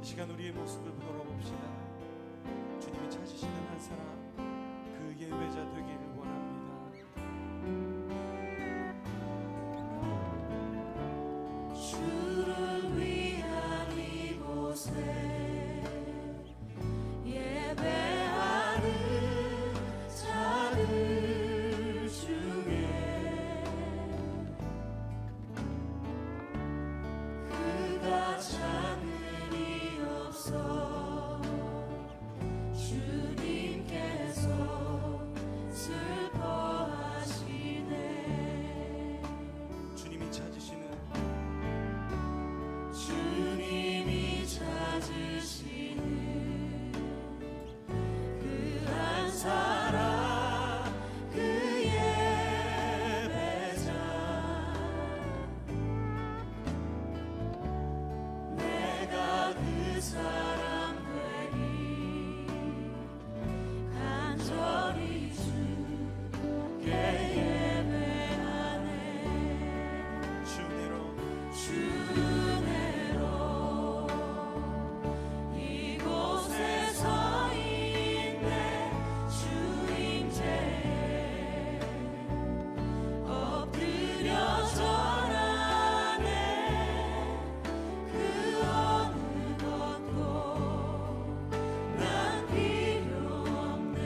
시간 우리의 모습을 돌아봅시다. 주님이 찾으시는 한 사람, 그 예배자 되기를 원합니다. 주를 위한 이곳에 예배하는 자들 중에 그가 찾는 없어 주님께서 슬퍼하시네. 주님이 찾으시는 그 한 사람, 그 예배자 내가 그 사람 되리 간절히 주께 예배하네. 주내로 이곳에 서 있네. 주 임재에 엎드려 절하네. 그 어느 것도 난 필요 없네.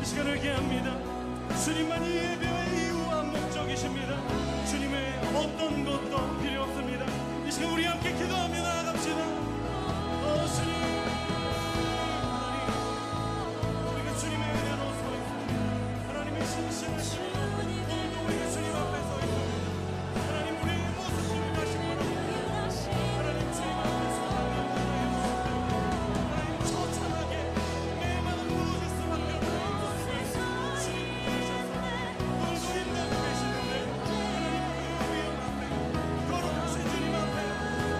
이 시간을 기합니다. 주님만이 예배의 이유와 목적이십니다. 주님의 어떤 것도 필요 없습니다. 이 시간 우리 함께 기도하며 나아갑시다. 주님, 우리가 주님의 은혜로 서 있습니다. 하나님의 신실하신 오늘도 우리가 주님 앞에 서 있습니다. 하나님 우리의 모습 주님 다시 바라봅니다. 하나님 주님 앞에 서하며 하나님 처참하게 내 마음 무너질 수밖에 없는 주님 부르셔서 오늘도 인도하고 계시는데 하나님 그 위험 앞에 거룩하신 주님 앞에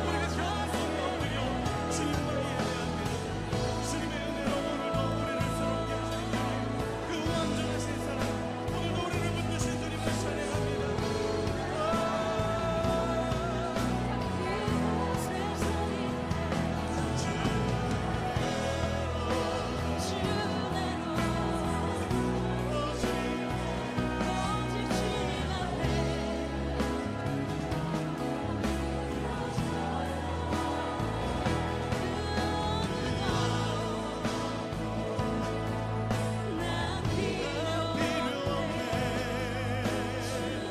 우리가 겸손히 엎드려 주님만 예배합니다. 주님의 은혜로 오늘도 우리를 새롭게 하시는 주님, 그 완전하신 사랑, 오늘도 우리를 붙드신 주님을 찬양합니다.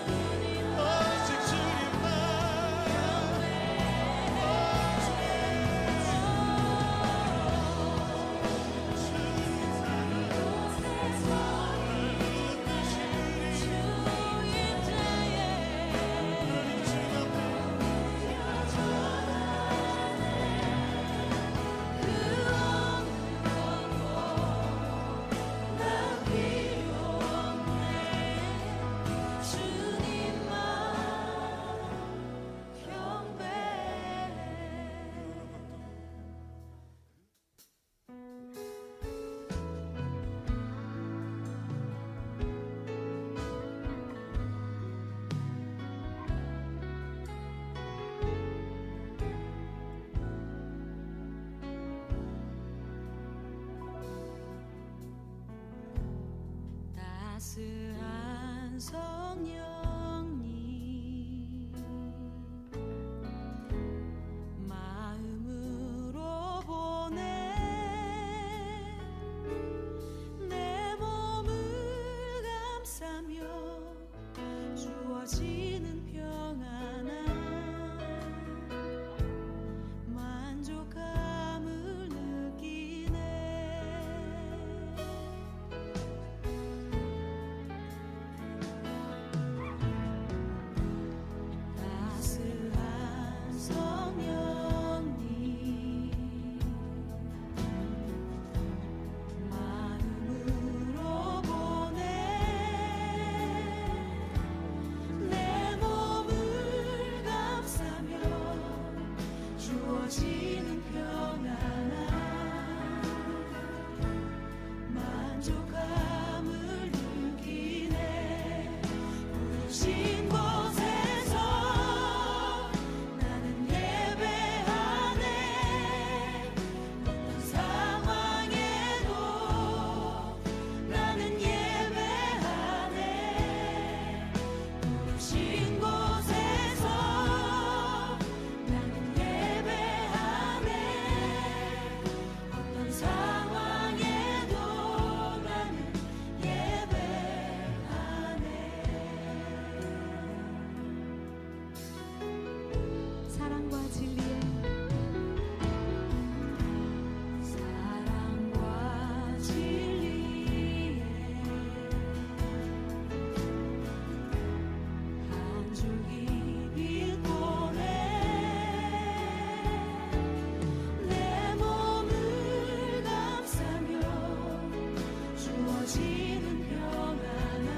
오직 주님만 따스한 성령님 마음으로 보내 내 몸을 감싸며 주어지는 평안한 만족감을 느끼네. 따스한 성령님 마음으로 보내 내 몸을 감싸며 주어지는 평안한 만족감을 느끼네. 부르신 곳에서 나는 예배하네. 어떤 상황에도 나는 예배하네. 부르신 곳에서 나는 예배하네. 어떤 상황에도 나는 예배하네. 사랑과 진리에 사랑과 진리에 한 줄기 빛보네 내 몸을 감싸며 주어지는 평안한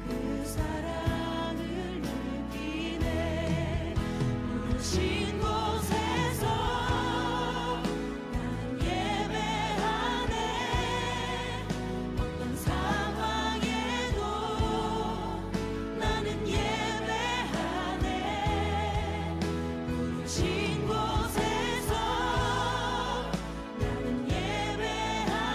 그 사랑을 느끼네. 부르신 곳에서 나는 예배하네. 어떤 상황에도 나는 예배하네. 부르신 곳에서 나는 예배하네.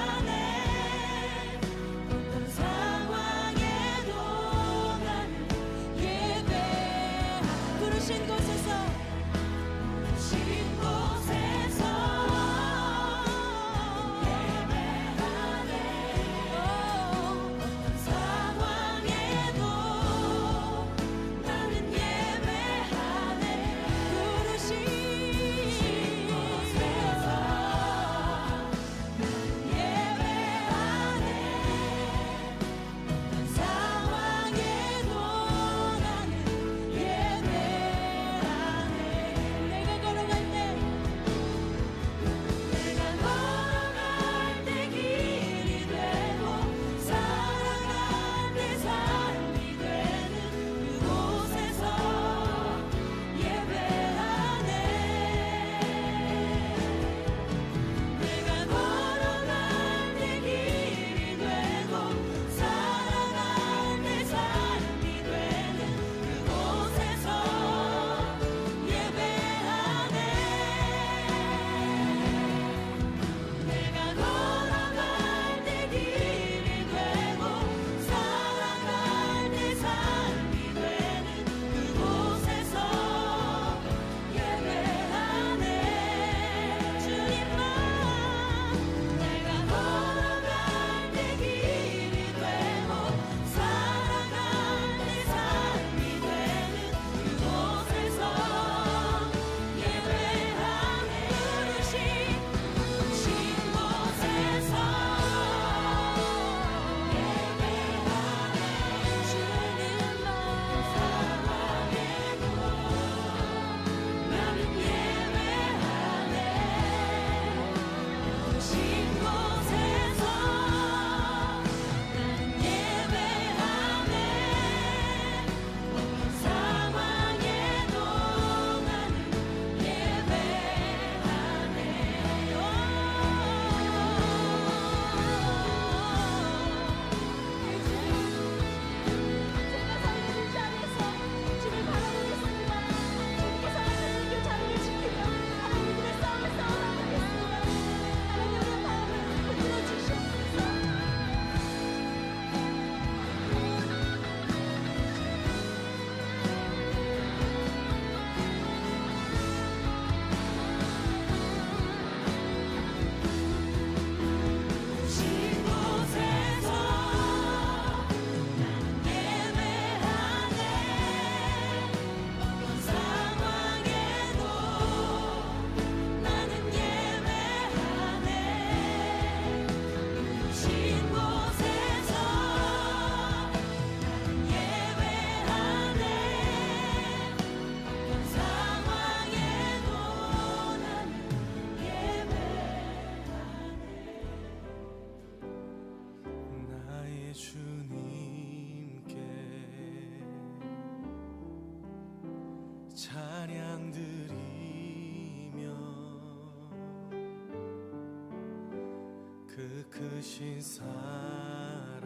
그 크신 사랑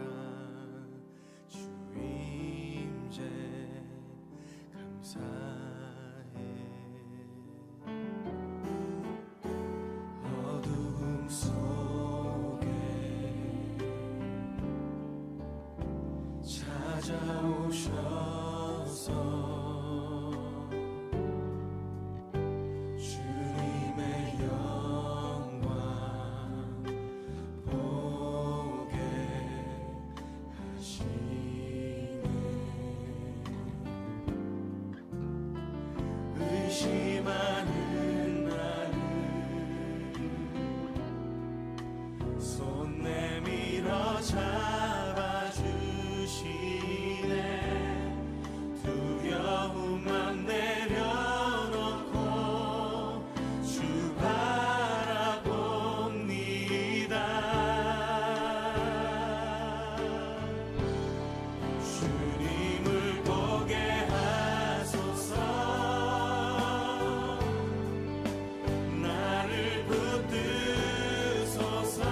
주 임재 감사해. 어둠 속에 찾아오셔서 주님의 영광 보게 하시네. 의심하는 나를 손 내밀어 잡아주시네. 두려움만 내려놓고 주 바라봅니다. 주님을 보게 하소서. 나를 붙드소서.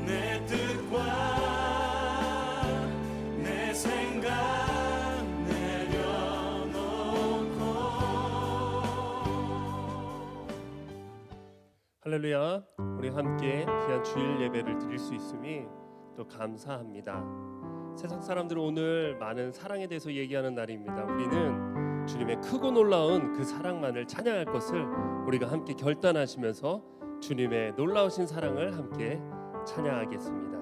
내 뜻과 내 생각 내려놓고. 할렐루야. 우리 함께 귀한 주일 예배를 드릴 수 있음이 또 감사합니다. 세상 사람들은 오늘 많은 사랑에 대해서 얘기하는 날입니다. 우리는 주님의 크고 놀라운 그 사랑만을 찬양할 것을 우리가 함께 결단하시면서 주님의 놀라우신 사랑을 함께 찬양하겠습니다.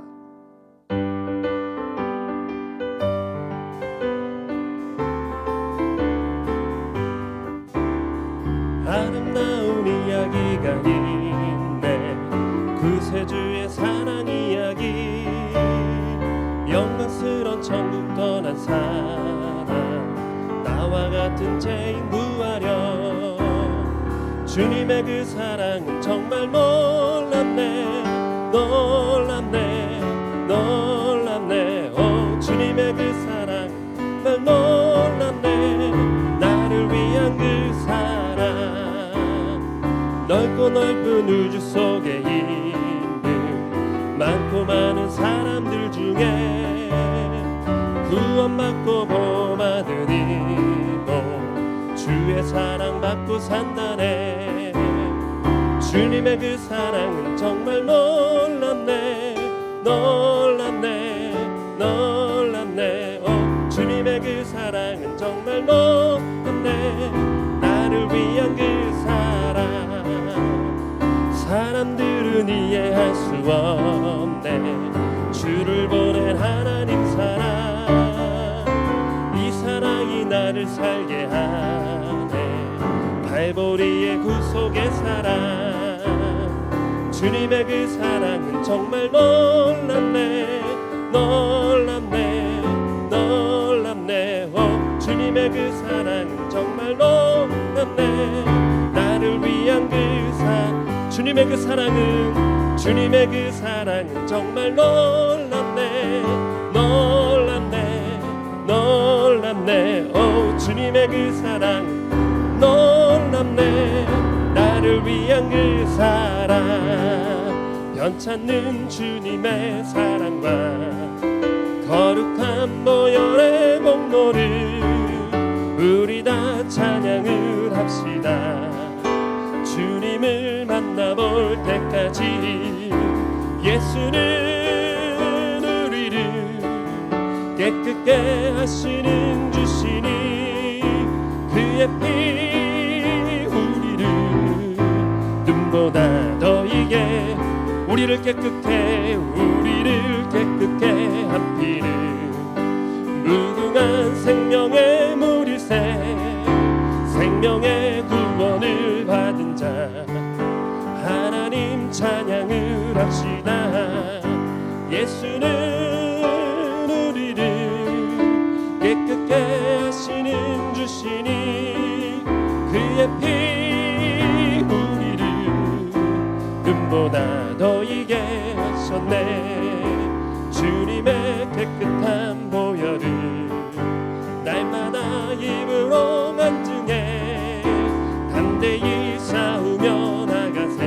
아름다운 이야기가 있네. 구세주의 사랑 이야기. 영광스러운 천국 떠난 사랑. 나와 같은 죄인 구하려. 주님의 그 사랑은 정말 놀랍네. 놀랍네. 놀랍네. 오, 주님의 그 사랑 정말 놀랍네. 나를 위한 그 사랑. 넓고 넓은 우주 속에 있는 많고 많은 사람들 중에 구원받고 복받은 이도 주의 사랑받고 산다네. 주님의 그 사랑은 정말 놀랍네. 놀랍네. 놀랍네. 오, 주님의 그 사랑은 정말 놀랍네. 나를 위한 그 사랑. 사람들은 이해할 수 없네. 주를 보낸 하나님 사랑. 이 사랑이 나를 살게 하네. 갈보리의 구속의 사랑. 주님의 그 사랑은 정말 놀랍네. 놀랍네. 놀랍네. 오, 주님의 그 사랑은 정말 놀랍네. 나를 위한 그 사랑. 주님의 그 사랑은, 주님의 그 사랑은 정말 놀랍네. 놀랍네. 놀랍네. 오, 주님의 그 사랑은 놀랍네. 나를 위한 그 사랑. 변찮는 주님의 사랑과 거룩한 보혈의 공로를 우리 다 찬양을 합시다. 주님을 만나볼 때까지 예수는 우리를 깨끗게 하시는 주시니 그의 피 우리를 눈보다 더 이게 우리를 깨끗게 한 피는 무궁한 생명의 물일새 생명의 구원을 받은 자 하나님 찬양을 합시다. 예수는 우리를 깨끗게 하시는 주시니 그의 피 우리를 눈보다 더 이게 하셨네. 주님의 깨끗한 보혈을 날마다 입으로 간증해 담대히 싸우며 나가세.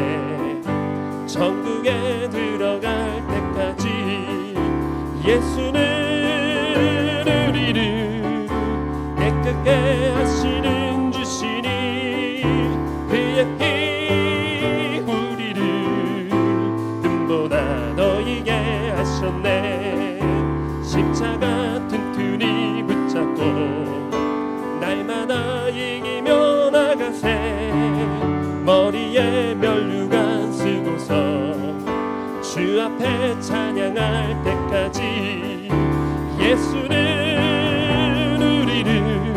손에 멸류관 쓰고서 주 앞에 찬양할 때까지 예수는 우리를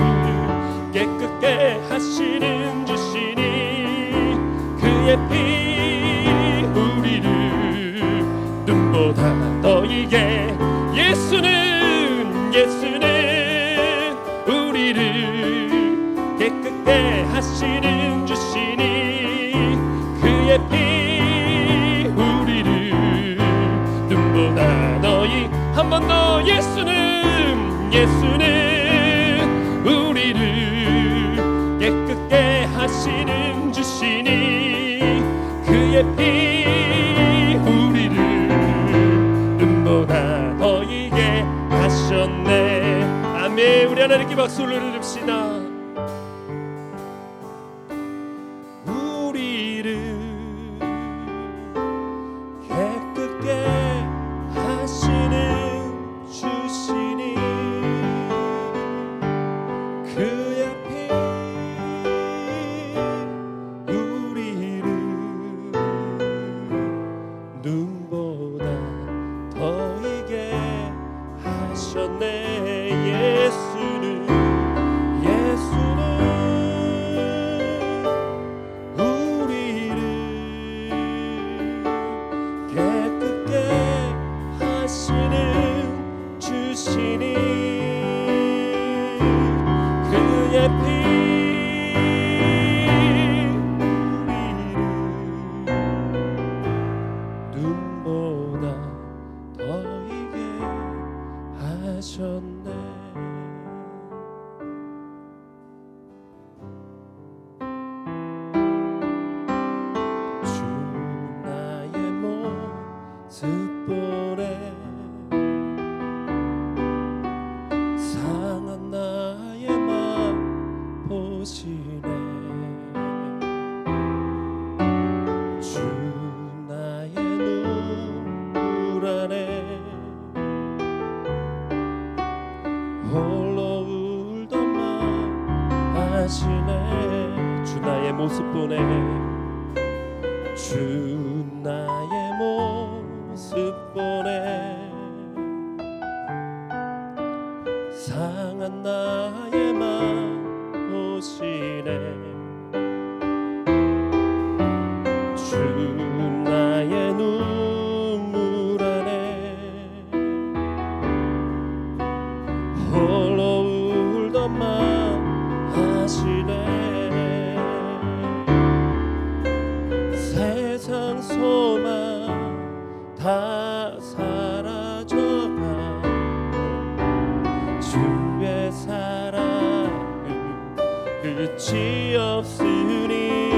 깨끗게 하시는 주시니 그의 피 우리를 눈보다 더 이게 예수는 우리를 깨끗게 하시는 주시니 그의 피 우리를 눈보다 너희 한 번 더 예수는 우리를 깨끗게 하시는 주시니 그의 피 우리를 눈보다 더 이게 하셨네. 아멘. 우리 하나님께 박수를 드립시다. 우리를 깨끗게 하시는 주시니 그의 피 우리를 눈보다 더 이게 하셨네. 예수는 우리를 깨끗게 하시는 주시니 그의 피 우리를 눈보다 더 이게 하셨네. 주 나의 모습 보네 상한 나의 맘 보시네. 주 나의 눈물 안에 홀로 울던 맘 아시네. 주 나의 모습 보네. 주 나의 모습 보네 상한 나의 맘 보시네. 주 나의 눈물 안에 홀로 울던 맘 아시네. 세상 소망 다 사라져가 주의 사랑은 끝이 없으니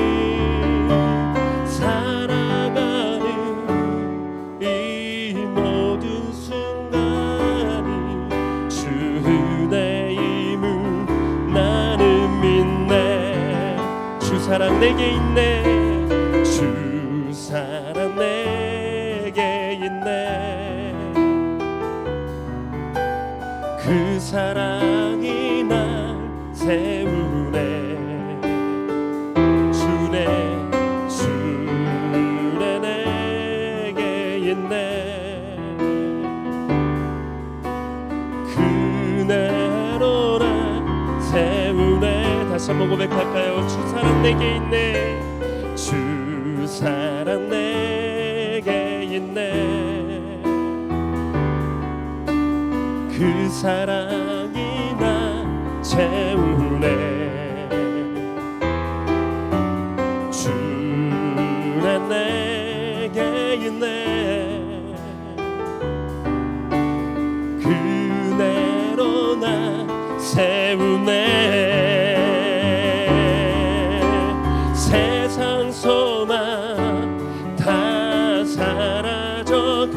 살아가는 이 모든 순간이 주 은혜임을 나는 믿네. 주 사랑 내게 있네. 주 사랑 내게 있네. 그 사랑이 날 세우네. 주네 내게 있네. 그대로 날 세우네. 다시 한번 고백할까요? 주 사랑 내게 있네. 주 사랑 내게 있네. 그 사랑이 날 채우네. 주내 내게 있네. 그대로 날 세우네. 세상 소망 다 사라져가도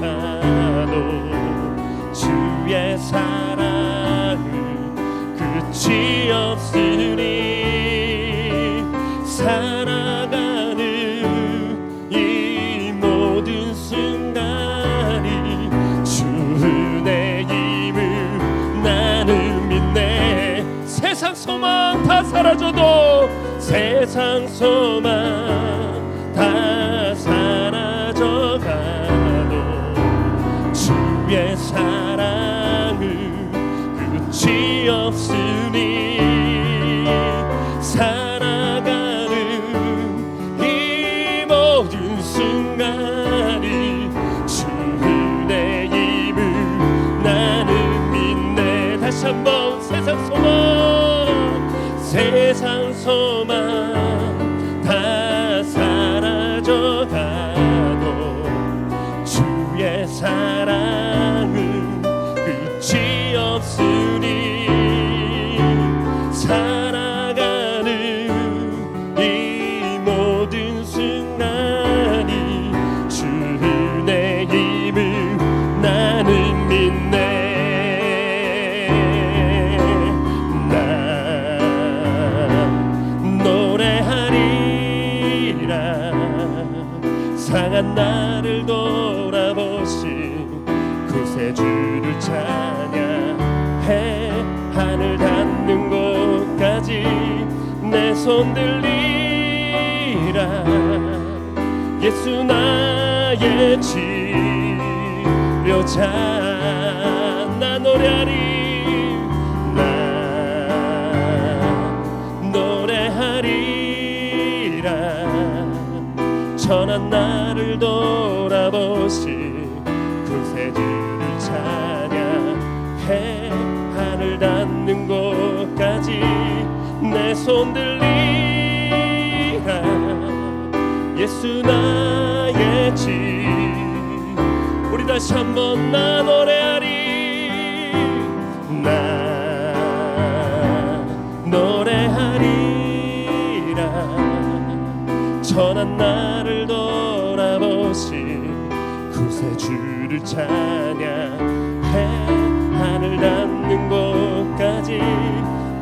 주의 사랑은 끝이 없으니 살아가는 이 모든 순간이 주 은혜임을 나는 믿네. 세상 소망 다 사라져도 세상 소망 다 없으니 살아가는 이 모든 순간이 주 은혜임을 나는 믿네. 다시 한번 세상 소망 다 사라져가도 주의 사랑은 끝이 없으니 살아가는 이 모든 순간이 주 은혜임을 나는 믿네. 상한 나를 돌아보신 구세주를 찬양해. 하늘 닿는 곳까지 내 손 들리라. 예수 나의 치료자. 나 노래하리, 나 노래하리라. 천한 나를 돌아보신 구세주를 찬양해. 하늘 닿는 곳까지 내 손 들리라. 예수 나의 우리 다시 한번 나 노래하리, 나 노래하리라. 천한 나를 돌아보신 구세주를 찬양해. 하늘 닿는 곳까지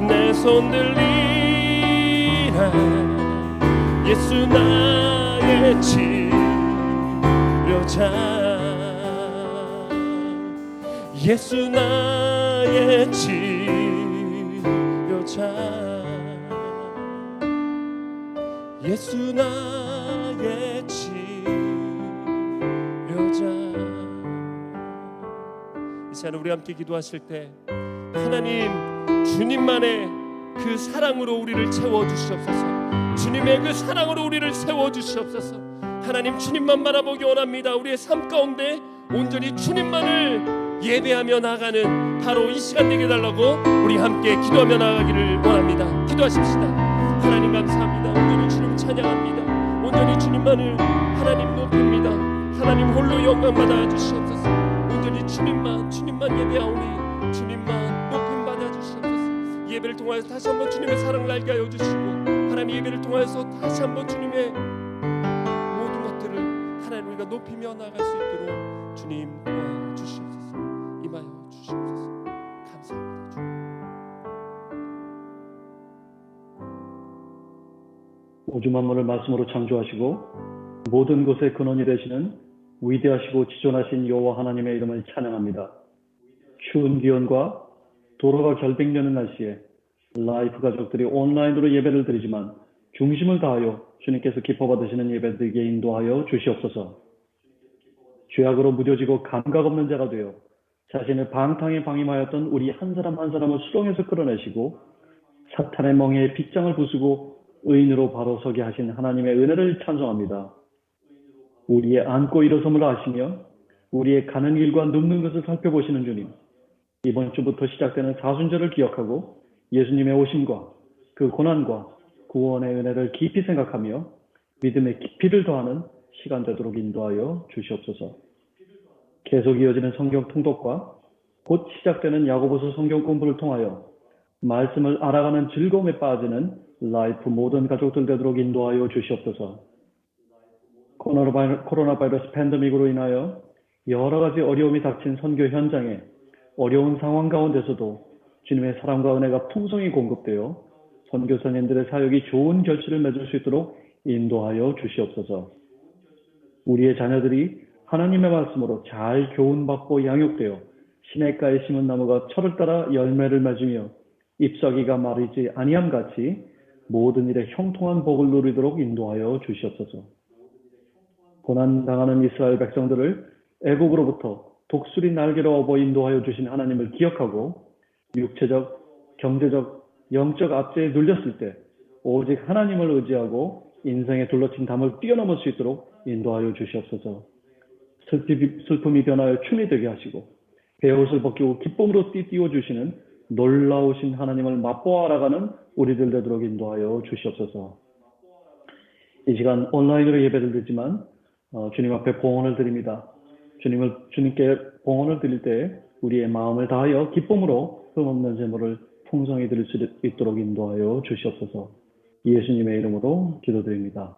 내 손 들리라. 예수 나의 치료자. 예수 나의 치료자. 예수 나의 치료자. 이 시간 우리 함께 기도하실 때 하나님 주님만의 그 사랑으로 우리를 채워주시옵소서. 주님의 그 사랑으로 우리를 채워주시옵소서. 하나님 주님만 바라보기 원합니다. 우리의 삶 가운데 온전히 주님만을 예배하며 나가는 바로 이 시간 되게 달라고 우리 함께 기도하며 나가기를 원합니다. 기도하십시다. 하나님 감사합니다. 온전히 주님 찬양합니다. 온전히 주님만을 하나님 높입니다. 하나님 홀로 영광 받아 주시옵소서. 온전히 주님만 예배하오니 주님만 높임 받아 주시옵소서. 예배를 통하여서 다시 한번 주님의 사랑을 알게 하여 주시고 하나님 예배를 통하여서 다시 한번 주님의 모든 것들을 하나님 우리가 높이며 나갈 수 있도록 주님 도와주시옵소서. 임하여 주시옵소서. 감사합니다. 주님. 우주 만물을 말씀으로 창조하시고 모든 것의 근원이 되시는 위대하시고 지존하신 여호와 하나님의 이름을 찬양합니다. 추운 기온과 도로가 결백되는 날씨에 라이프 가족들이 온라인으로 예배를 드리지만 중심을 다하여 주님께서 기뻐 받으시는 예배드리게 인도하여 주시옵소서. 죄악으로 무뎌지고 감각 없는 자가 되어 자신을 방탕에 방임하였던 우리 한 사람 한 사람을 수렁에서 끌어내시고 사탄의 멍에에 빗장을 부수고 의인으로 바로 서게 하신 하나님의 은혜를 찬송합니다. 우리의 앉고 일어섬을 아시며 우리의 가는 길과 눕는 것을 살펴보시는 주님, 이번 주부터 시작되는 사순절을 기억하고 예수님의 오심과 그 고난과 구원의 은혜를 깊이 생각하며 믿음의 깊이를 더하는 시간 되도록 인도하여 주시옵소서. 계속 이어지는 성경 통독과 곧 시작되는 야고보서 성경 공부를 통하여 말씀을 알아가는 즐거움에 빠지는 라이프 모든 가족들 되도록 인도하여 주시옵소서. 코로나 바이러스 팬데믹으로 인하여 여러 가지 어려움이 닥친 선교 현장에 어려운 상황 가운데서도 주님의 사랑과 은혜가 풍성히 공급되어 선교사님들의 사역이 좋은 결실을 맺을 수 있도록 인도하여 주시옵소서. 우리의 자녀들이 하나님의 말씀으로 잘 교훈받고 양육되어 시냇가에 심은 나무가 철을 따라 열매를 맺으며 잎사귀가 마르지 아니함같이 모든 일에 형통한 복을 누리도록 인도하여 주시옵소서. 고난당하는 이스라엘 백성들을 애국으로부터 독수리 날개로 업어 인도하여 주신 하나님을 기억하고 육체적 경제적, 영적 압제에 눌렸을 때 오직 하나님을 의지하고 인생의 둘러친 담을 뛰어넘을 수 있도록 인도하여 주시옵소서. 슬픔이 변하여 춤이 되게 하시고 베옷을 벗기고 기쁨으로 띠띠워 주시는 놀라우신 하나님을 맛보아 알아가는 우리들 되도록 인도하여 주시옵소서. 이 시간 온라인으로 예배를 드리지만 주님 앞에 봉헌을 드립니다. 주님께 봉헌을 드릴 때 우리의 마음을 다하여 기쁨으로 흠없는 제물을 풍성히 드릴 수 있도록 인도하여 주시옵소서. 예수님의 이름으로 기도드립니다.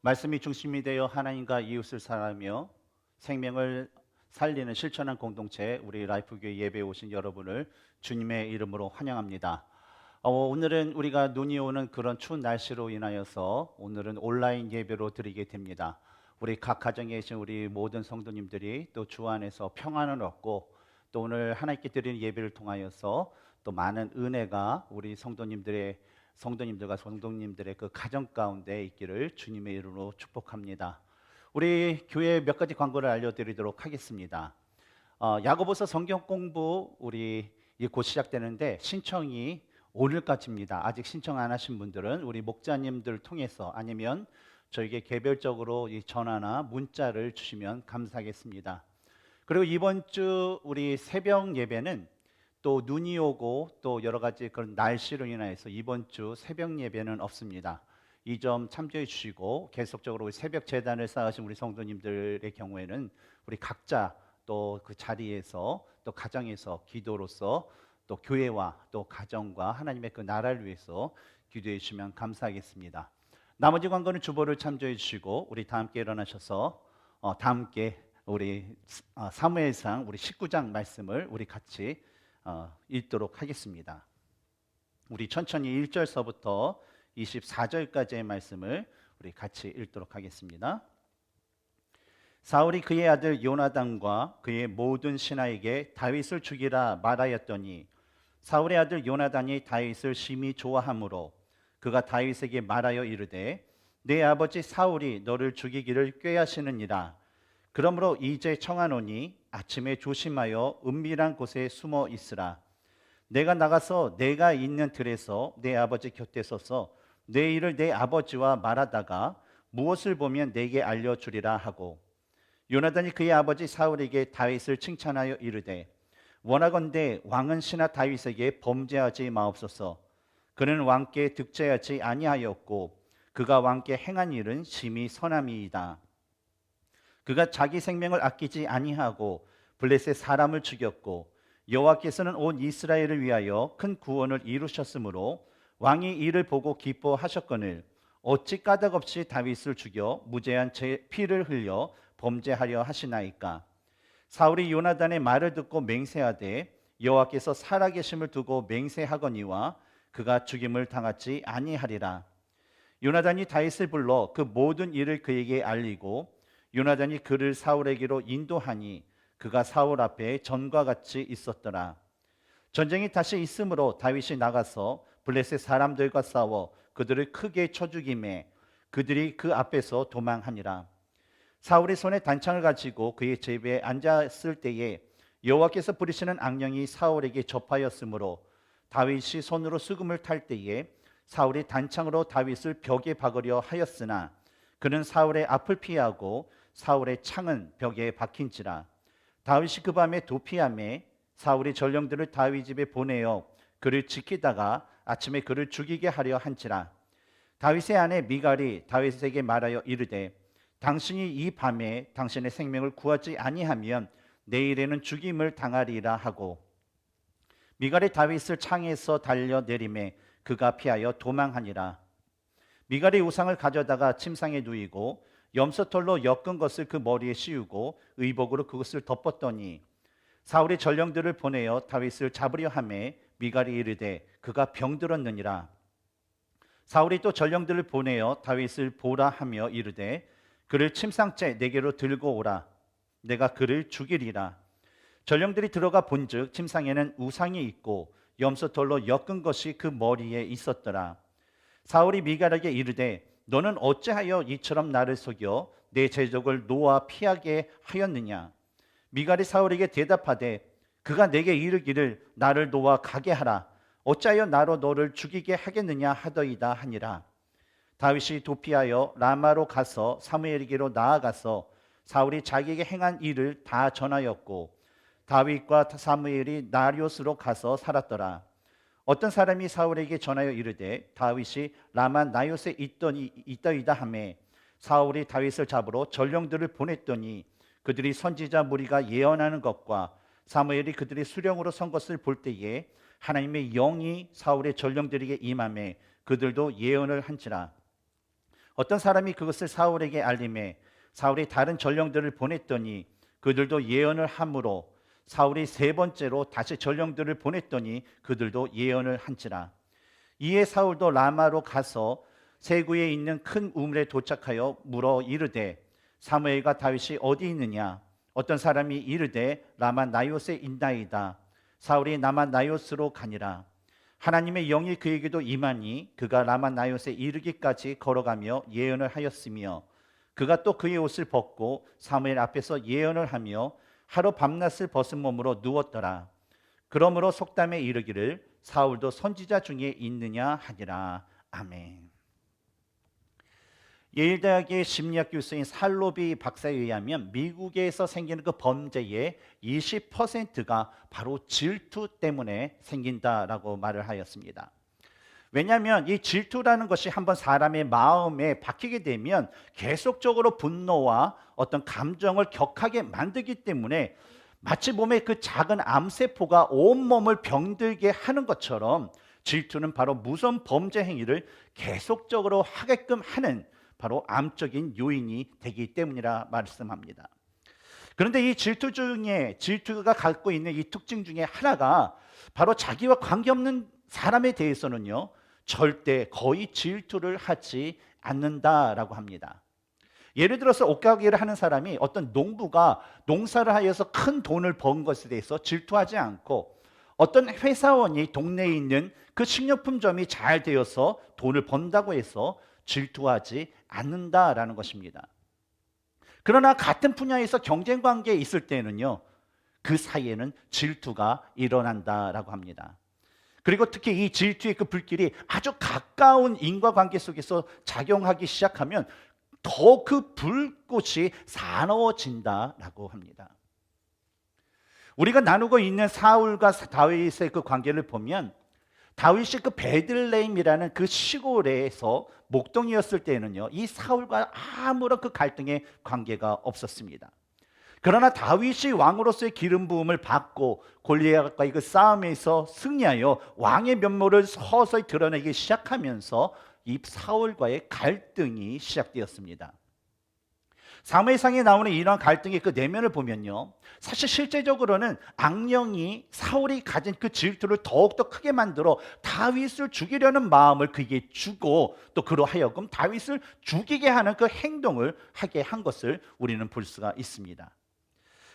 말씀이 중심이 되어 하나님과 이웃을 사랑하며 생명을 살리는 실천한 공동체 우리 라이프교회 예배에 오신 여러분을 주님의 이름으로 환영합니다. 오늘은 우리가 눈이 오는 그런 추운 날씨로 인하여서 오늘은 온라인 예배로 드리게 됩니다. 우리 각 가정에 계신 우리 모든 성도님들이 또 주 안에서 평안을 얻고 또 오늘 하나님께 드리는 예배를 통하여서 또 많은 은혜가 우리 성도님들과 성도님들의 그 가정 가운데 있기를 주님의 이름으로 축복합니다. 우리 교회 몇 가지 광고를 알려드리도록 하겠습니다. 야고보서 성경 공부 우리 곧 시작되는데 신청이 오늘까지입니다. 아직 신청 안 하신 분들은 우리 목자님들 통해서 아니면 저에게 개별적으로 이 전화나 문자를 주시면 감사하겠습니다. 그리고 이번 주 우리 새벽 예배는 또 눈이 오고 또 여러 가지 그런 날씨로 인해서 이번 주 새벽 예배는 없습니다. 이 점 참조해 주시고 계속적으로 우리 새벽 제단을 쌓으신 우리 성도님들의 경우에는 우리 각자 또 그 자리에서 또 가정에서 기도로서 또 교회와 또 가정과 하나님의 그 나라를 위해서 기도해 주시면 감사하겠습니다. 나머지 광고는 주보를 참조해 주시고 우리 다 함께 일어나셔서 다 함께 우리 사무엘상 우리 19장 말씀을 우리 같이 읽도록 하겠습니다. 우리 천천히 1절서부터 24절까지의 말씀을 우리 같이 읽도록 하겠습니다. 사울이 그의 아들 요나단과 그의 모든 신하에게 다윗을 죽이라 말하였더니 사울의 아들 요나단이 다윗을 심히 좋아하므로 그가 다윗에게 말하여 이르되 내 아버지 사울이 너를 죽이기를 꾀하시느니라. 그러므로 이제 청하노니 아침에 조심하여 은밀한 곳에 숨어 있으라. 내가 나가서 내가 있는 들에서 내 아버지 곁에 서서 내 일을 내 아버지와 말하다가 무엇을 보면 내게 알려주리라 하고 요나단이 그의 아버지 사울에게 다윗을 칭찬하여 이르되 원하건대 왕은 신하 다윗에게 범죄하지 마옵소서. 그는 왕께 득죄하지 아니하였고 그가 왕께 행한 일은 심히 선함이이다. 그가 자기 생명을 아끼지 아니하고 블레셋 사람을 죽였고 여호와께서는 온 이스라엘을 위하여 큰 구원을 이루셨으므로 왕이 이를 보고 기뻐하셨거늘 어찌 까닭없이 다윗을 죽여 무죄한 제 피를 흘려 범죄하려 하시나이까. 사울이 요나단의 말을 듣고 맹세하되 여호와께서 살아계심을 두고 맹세하거니와 그가 죽임을 당하지 아니하리라. 요나단이 다윗을 불러 그 모든 일을 그에게 알리고 요나단이 그를 사울에게로 인도하니 그가 사울 앞에 전과 같이 있었더라. 전쟁이 다시 있으므로 다윗이 나가서 블레셋 사람들과 싸워 그들을 크게 쳐 죽이매 그들이 그 앞에서 도망하니라. 사울이 손에 단창을 가지고 그의 제비에 앉았을 때에 여호와께서 부리시는 악령이 사울에게 접하였으므로 다윗이 손으로 수금을 탈 때에 사울이 단창으로 다윗을 벽에 박으려 하였으나 그는 사울의 앞을 피하고 사울의 창은 벽에 박힌지라. 다윗이 그 밤에 도피하매 사울이 전령들을 다윗 집에 보내어 그를 지키다가 아침에 그를 죽이게 하려 한지라. 다윗의 아내 미갈이 다윗에게 말하여 이르되 당신이 이 밤에 당신의 생명을 구하지 아니하면 내일에는 죽임을 당하리라 하고 미갈이 다윗을 창에서 달려 내림에 그가 피하여 도망하니라. 미갈이 우상을 가져다가 침상에 누이고 염소털로 엮은 것을 그 머리에 씌우고 의복으로 그것을 덮었더니 사울이 전령들을 보내어 다윗을 잡으려 하매 미갈이 이르되 그가 병들었느니라. 사울이 또 전령들을 보내어 다윗을 보라 하며 이르되 그를 침상째 내게로 들고 오라. 내가 그를 죽이리라. 전령들이 들어가 본즉 침상에는 우상이 있고 염소털로 엮은 것이 그 머리에 있었더라. 사울이 미갈에게 이르되 너는 어찌하여 이처럼 나를 속여 내 제족을 노아 피하게 하였느냐. 미갈이 사울에게 대답하되 그가 내게 이르기를 나를 놓아 가게 하라. 어찌하여 나로 너를 죽이게 하겠느냐 하더이다 하니라. 다윗이 도피하여 라마로 가서 사무엘에게로 나아가서 사울이 자기에게 행한 일을 다 전하였고 다윗과 사무엘이 나리옷으로 가서 살았더라. 어떤 사람이 사울에게 전하여 이르되 다윗이 라마 나요스에 있더이다 하매 사울이 다윗을 잡으러 전령들을 보냈더니 그들이 선지자 무리가 예언하는 것과 사무엘이 그들이 수령으로 선 것을 볼 때에 하나님의 영이 사울의 전령들에게 임하매 그들도 예언을 한지라. 어떤 사람이 그것을 사울에게 알림해 사울이 다른 전령들을 보냈더니 그들도 예언을 함으로 사울이 세 번째로 다시 전령들을 보냈더니 그들도 예언을 한지라. 이에 사울도 라마로 가서 세구에 있는 큰 우물에 도착하여 물어 이르되 사무엘과 다윗이 어디 있느냐. 어떤 사람이 이르되 라마 나요스에 있나이다. 사울이 라마 나요스로 가니라. 하나님의 영이 그에게도 임하니 그가 라마 나요스에 이르기까지 걸어가며 예언을 하였으며 그가 또 그의 옷을 벗고 사무엘 앞에서 예언을 하며 하루 밤낮을 벗은 몸으로 누웠더라. 그러므로 속담에 이르기를 사울도 선지자 중에 있느냐 하니라. 아멘. 예일대학의 심리학 교수인 살로비 박사에 의하면 미국에서 생기는 그 범죄의 20%가 바로 질투 때문에 생긴다라고 말을 하였습니다. 왜냐하면 이 질투라는 것이 한번 사람의 마음에 박히게 되면 계속적으로 분노와 어떤 감정을 격하게 만들기 때문에 마치 몸에 그 작은 암세포가 온몸을 병들게 하는 것처럼 질투는 바로 무서운 범죄 행위를 계속적으로 하게끔 하는 바로 암적인 요인이 되기 때문이라 말씀합니다. 그런데 이 질투가 갖고 있는 이 특징 중에 하나가 바로 자기와 관계없는 사람에 대해서는요 절대 거의 질투를 하지 않는다라고 합니다. 예를 들어서 옷가게를 하는 사람이 어떤 농부가 농사를 하여서 큰 돈을 번 것에 대해서 질투하지 않고 어떤 회사원이 동네에 있는 그 식료품점이 잘 되어서 돈을 번다고 해서 질투하지 않는다라는 것입니다. 그러나 같은 분야에서 경쟁 관계에 있을 때는요 그 사이에는 질투가 일어난다라고 합니다. 그리고 특히 이 질투의 그 불길이 아주 가까운 인과관계 속에서 작용하기 시작하면 더 그 불꽃이 사나워진다라고 합니다. 우리가 나누고 있는 사울과 다윗의 그 관계를 보면 다윗이 그 베들레헴이라는 그 시골에서 목동이었을 때는요 이 사울과 아무런 그 갈등의 관계가 없었습니다. 그러나 다윗이 왕으로서의 기름 부음을 받고 골리앗과의 그 싸움에서 승리하여 왕의 면모를 서서히 드러내기 시작하면서 이 사울과의 갈등이 시작되었습니다. 사무엘상에 나오는 이러한 갈등의 그 내면을 보면요 사실 실제적으로는 악령이 사울이 가진 그 질투를 더욱더 크게 만들어 다윗을 죽이려는 마음을 그에게 주고 또 그로 하여금 다윗을 죽이게 하는 그 행동을 하게 한 것을 우리는 볼 수가 있습니다.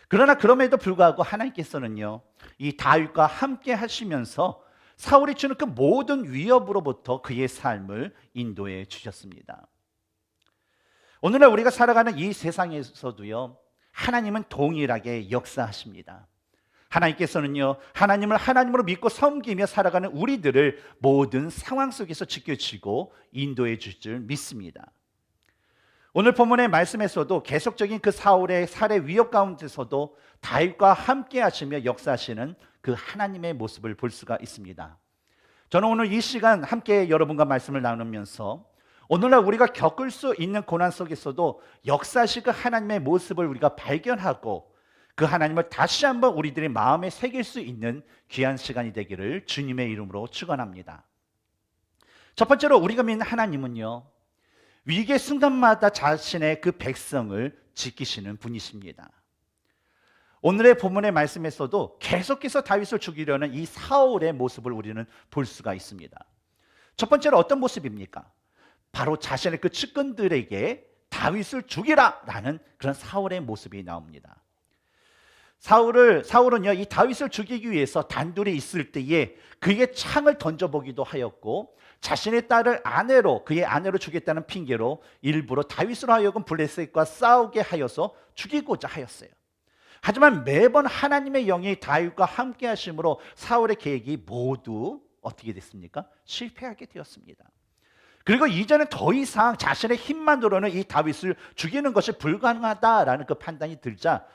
그러나 그럼에도 불구하고 하나님께서는요 이 다윗과 함께 하시면서 사울이 주는 그 모든 위협으로부터 그의 삶을 인도해 주셨습니다. 오늘날 우리가 살아가는 이 세상에서도요 하나님은 동일하게 역사하십니다. 하나님께서는요 하나님을 하나님으로 믿고 섬기며 살아가는 우리들을 모든 상황 속에서 지켜주시고 인도해 줄 줄 믿습니다. 오늘 본문의 말씀에서도 계속적인 그 사울의 살해 위협 가운데서도 다윗과 함께 하시며 역사하시는 그 하나님의 모습을 볼 수가 있습니다. 저는 오늘 이 시간 함께 여러분과 말씀을 나누면서 오늘날 우리가 겪을 수 있는 고난 속에서도 역사시 그 하나님의 모습을 우리가 발견하고 그 하나님을 다시 한번 우리들의 마음에 새길 수 있는 귀한 시간이 되기를 주님의 이름으로 축원합니다. 첫 번째로 우리가 믿는 하나님은요, 위기의 순간마다 자신의 그 백성을 지키시는 분이십니다. 오늘의 본문의 말씀에서도 계속해서 다윗을 죽이려는 이 사울의 모습을 우리는 볼 수가 있습니다. 첫 번째로 어떤 모습입니까? 바로 자신의 그 측근들에게 다윗을 죽이라 라는 그런 사울의 모습이 나옵니다. 사울은요, 이 다윗을 죽이기 위해서 단둘이 있을 때에 그에게 창을 던져보기도 하였고, 자신의 딸을 그의 아내로 주겠다는 핑계로 일부러 다윗으로 하여금 블레셋과 싸우게 하여서 죽이고자 하였어요. 하지만 매번 하나님의 영이 다윗과 함께 하심으로 사울의 계획이 모두 어떻게 됐습니까? 실패하게 되었습니다. 그리고 이제는 더 이상 자신의 힘만으로는 이 다윗을 죽이는 것이 불가능하다라는 그 판단이 들자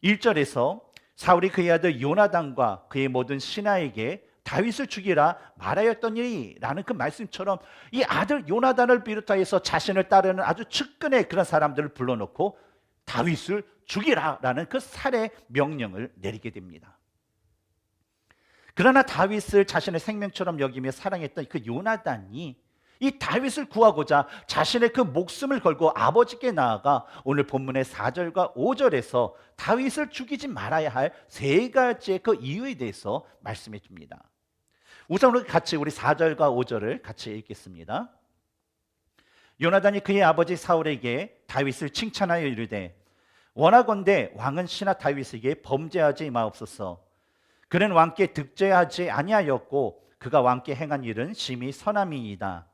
1절에서 사울이 그의 아들 요나단과 그의 모든 신하에게 다윗을 죽이라 말하였더니 라는 그 말씀처럼 이 아들 요나단을 비롯하여서 자신을 따르는 아주 측근의 그런 사람들을 불러놓고 다윗을 죽이라 라는 그 살해 명령을 내리게 됩니다. 그러나 다윗을 자신의 생명처럼 여기며 사랑했던 그 요나단이 이 다윗을 구하고자 자신의 그 목숨을 걸고 아버지께 나아가 오늘 본문의 4절과 5절에서 다윗을 죽이지 말아야 할 세 가지의 그 이유에 대해서 말씀해 줍니다. 우선 같이 우리 4절과 5절을 같이 읽겠습니다. 요나단이 그의 아버지 사울에게 다윗을 칭찬하여 이르되 원하건대 왕은 신하 다윗에게 범죄하지 마옵소서. 그는 왕께 득죄하지 아니하였고 그가 왕께 행한 일은 심히 선함이이다.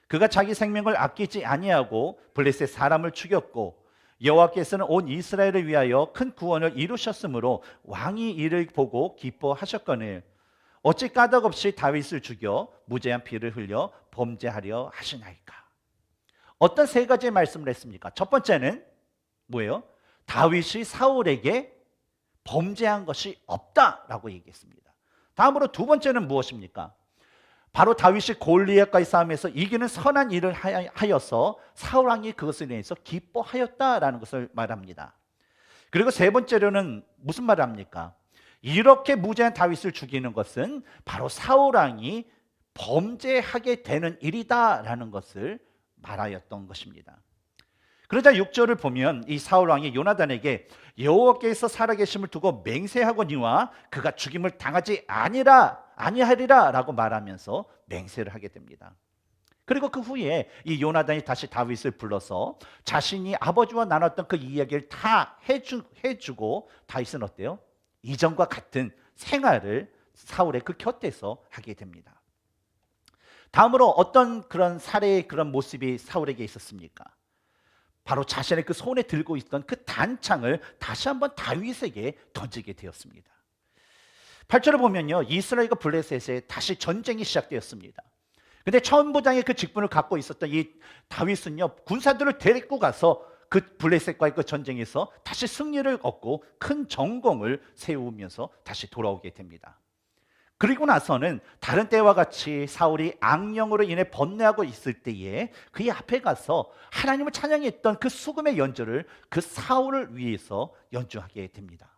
그가 자기 생명을 아끼지 아니하고 블레셋 사람을 죽였고 여호와께서는 온 이스라엘을 위하여 큰 구원을 이루셨으므로 왕이 이를 보고 기뻐하셨거늘 어찌 까닭없이 다윗을 죽여 무죄한 피를 흘려 범죄하려 하시나이까. 어떤 세 가지의 말씀을 했습니까? 첫 번째는 뭐예요? 다윗이 사울에게 범죄한 것이 없다라고 얘기했습니다. 다음으로 두 번째는 무엇입니까? 바로 다윗이 골리앗과의 싸움에서 이기는 선한 일을 하여서 사울 왕이 그것을 인해서 기뻐하였다라는 것을 말합니다. 그리고 세 번째로는 무슨 말을 합니까? 이렇게 무죄한 다윗을 죽이는 것은 바로 사울 왕이 범죄하게 되는 일이다라는 것을 말하였던 것입니다. 그러자 6절을 보면 이 사울 왕이 요나단에게 여호와께서 살아계심을 두고 맹세하거니와 그가 죽임을 당하지 아니하리라 라고 말하면서 맹세를 하게 됩니다. 그리고 그 후에 이 요나단이 다시 다윗을 불러서 자신이 아버지와 나눴던 그 이야기를 다 해주고 다윗은 어때요? 이전과 같은 생활을 사울의 그 곁에서 하게 됩니다. 다음으로 어떤 그런 살해의 그런 모습이 사울에게 있었습니까? 바로 자신의 그 손에 들고 있던 그 단창을 다시 한번 다윗에게 던지게 되었습니다. 8절을 보면요, 이스라엘과 블레셋에 다시 전쟁이 시작되었습니다. 근데 천부장의 그 직분을 갖고 있었던 이 다윗은요, 군사들을 데리고 가서 그 블레셋과의 그 전쟁에서 다시 승리를 얻고 큰 전공을 세우면서 다시 돌아오게 됩니다. 그리고 나서는 다른 때와 같이 사울이 악령으로 인해 번뇌하고 있을 때에 그의 앞에 가서 하나님을 찬양했던 그 수금의 연주를 그 사울을 위해서 연주하게 됩니다.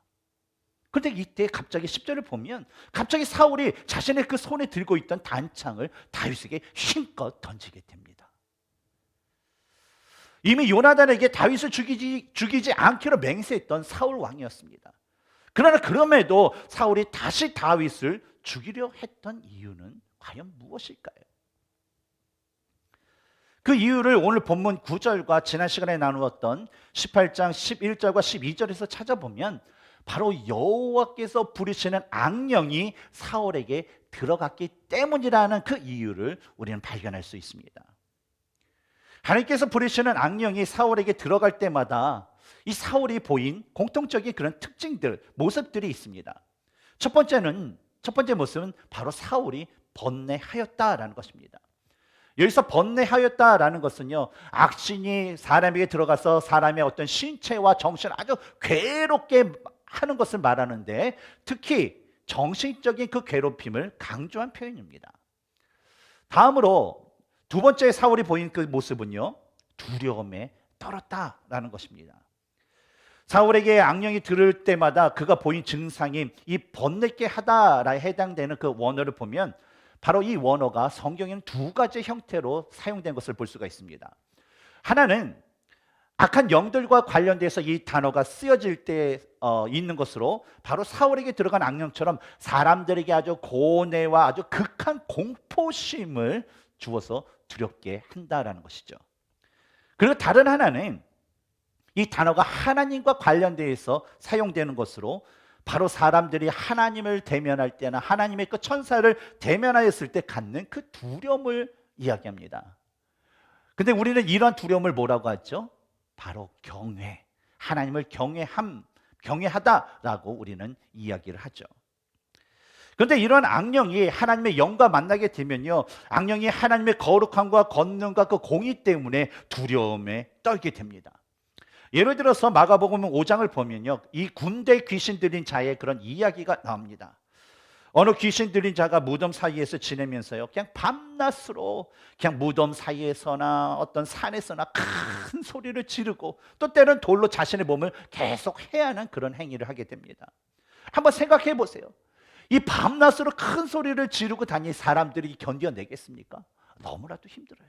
그런데 이때 갑자기 10절을 보면 갑자기 사울이 자신의 그 손에 들고 있던 단창을 다윗에게 힘껏 던지게 됩니다. 이미 요나단에게 다윗을 죽이지 않기로 맹세했던 사울 왕이었습니다. 그러나 그럼에도 사울이 다시 다윗을 죽이려 했던 이유는 과연 무엇일까요? 그 이유를 오늘 본문 9절과 지난 시간에 나누었던 18장 11절과 12절에서 찾아보면 바로 여호와께서 부리시는 악령이 사울에게 들어갔기 때문이라는 그 이유를 우리는 발견할 수 있습니다. 하나님께서 부리시는 악령이 사울에게 들어갈 때마다 이 사울이 보인 공통적인 그런 특징들, 모습들이 있습니다. 첫 번째 모습은 바로 사울이 번뇌하였다라는 것입니다. 여기서 번뇌하였다라는 것은요, 악신이 사람에게 들어가서 사람의 어떤 신체와 정신을 아주 괴롭게 하는 것을 말하는데 특히 정신적인 그 괴롭힘을 강조한 표현입니다. 다음으로 두 번째 사울이 보인 그 모습은요, 두려움에 떨었다라는 것입니다. 사울에게 악령이 들을 때마다 그가 보인 증상이 이 번뇌케 하다라에 해당되는 그 원어를 보면 바로 이 원어가 성경에는 두 가지 형태로 사용된 것을 볼 수가 있습니다. 하나는 악한 영들과 관련돼서 이 단어가 쓰여질 때 있는 것으로 바로 사울에게 들어간 악령처럼 사람들에게 아주 고뇌와 아주 극한 공포심을 주어서 두렵게 한다라는 것이죠. 그리고 다른 하나는 이 단어가 하나님과 관련돼서 사용되는 것으로 바로 사람들이 하나님을 대면할 때나 하나님의 그 천사를 대면하였을 때 갖는 그 두려움을 이야기합니다. 근데 우리는 이러한 두려움을 뭐라고 하죠? 바로 경외, 하나님을 경외하다라고 우리는 이야기를 하죠. 그런데 이런 악령이 하나님의 영과 만나게 되면요, 악령이 하나님의 거룩함과 권능과 그 공의 때문에 두려움에 떨게 됩니다. 예를 들어서 마가복음 5장을 보면요, 이 군대 귀신 들린 자의 그런 이야기가 나옵니다. 어느 귀신 들린 자가 무덤 사이에서 지내면서요, 그냥 밤낮으로 그냥 무덤 사이에서나 어떤 산에서나 큰 소리를 지르고 또 때로는 돌로 자신의 몸을 계속 해하는 그런 행위를 하게 됩니다. 한번 생각해 보세요. 이 밤낮으로 큰 소리를 지르고 다니는 사람들이 견뎌내겠습니까? 너무나도 힘들어요.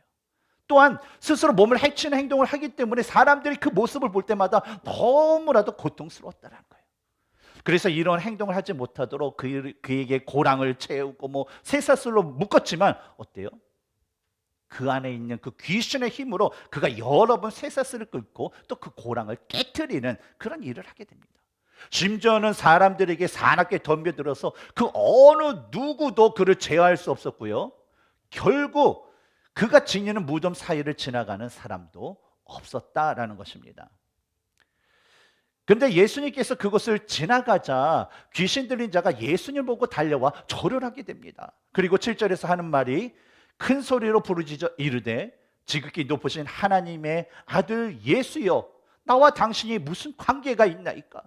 또한 스스로 몸을 해치는 행동을 하기 때문에 사람들이 그 모습을 볼 때마다 너무나도 고통스러웠다는 거예요. 그래서 이런 행동을 하지 못하도록 그에게 고랑을 채우고 쇠사슬로 묶었지만 어때요? 그 안에 있는 그 귀신의 힘으로 그가 여러 번 쇠사슬을 끊고 또 그 고랑을 깨트리는 그런 일을 하게 됩니다. 심지어는 사람들에게 사납게 덤벼들어서 그 어느 누구도 그를 제어할 수 없었고요, 결국 그가 지니는 무덤 사이를 지나가는 사람도 없었다라는 것입니다. 그런데 예수님께서 그것을 지나가자 귀신 들린 자가 예수님을 보고 달려와 절을 하게 됩니다. 그리고 7절에서 하는 말이 큰 소리로 부르짖어 이르되 지극히 높으신 하나님의 아들 예수여, 나와 당신이 무슨 관계가 있나이까?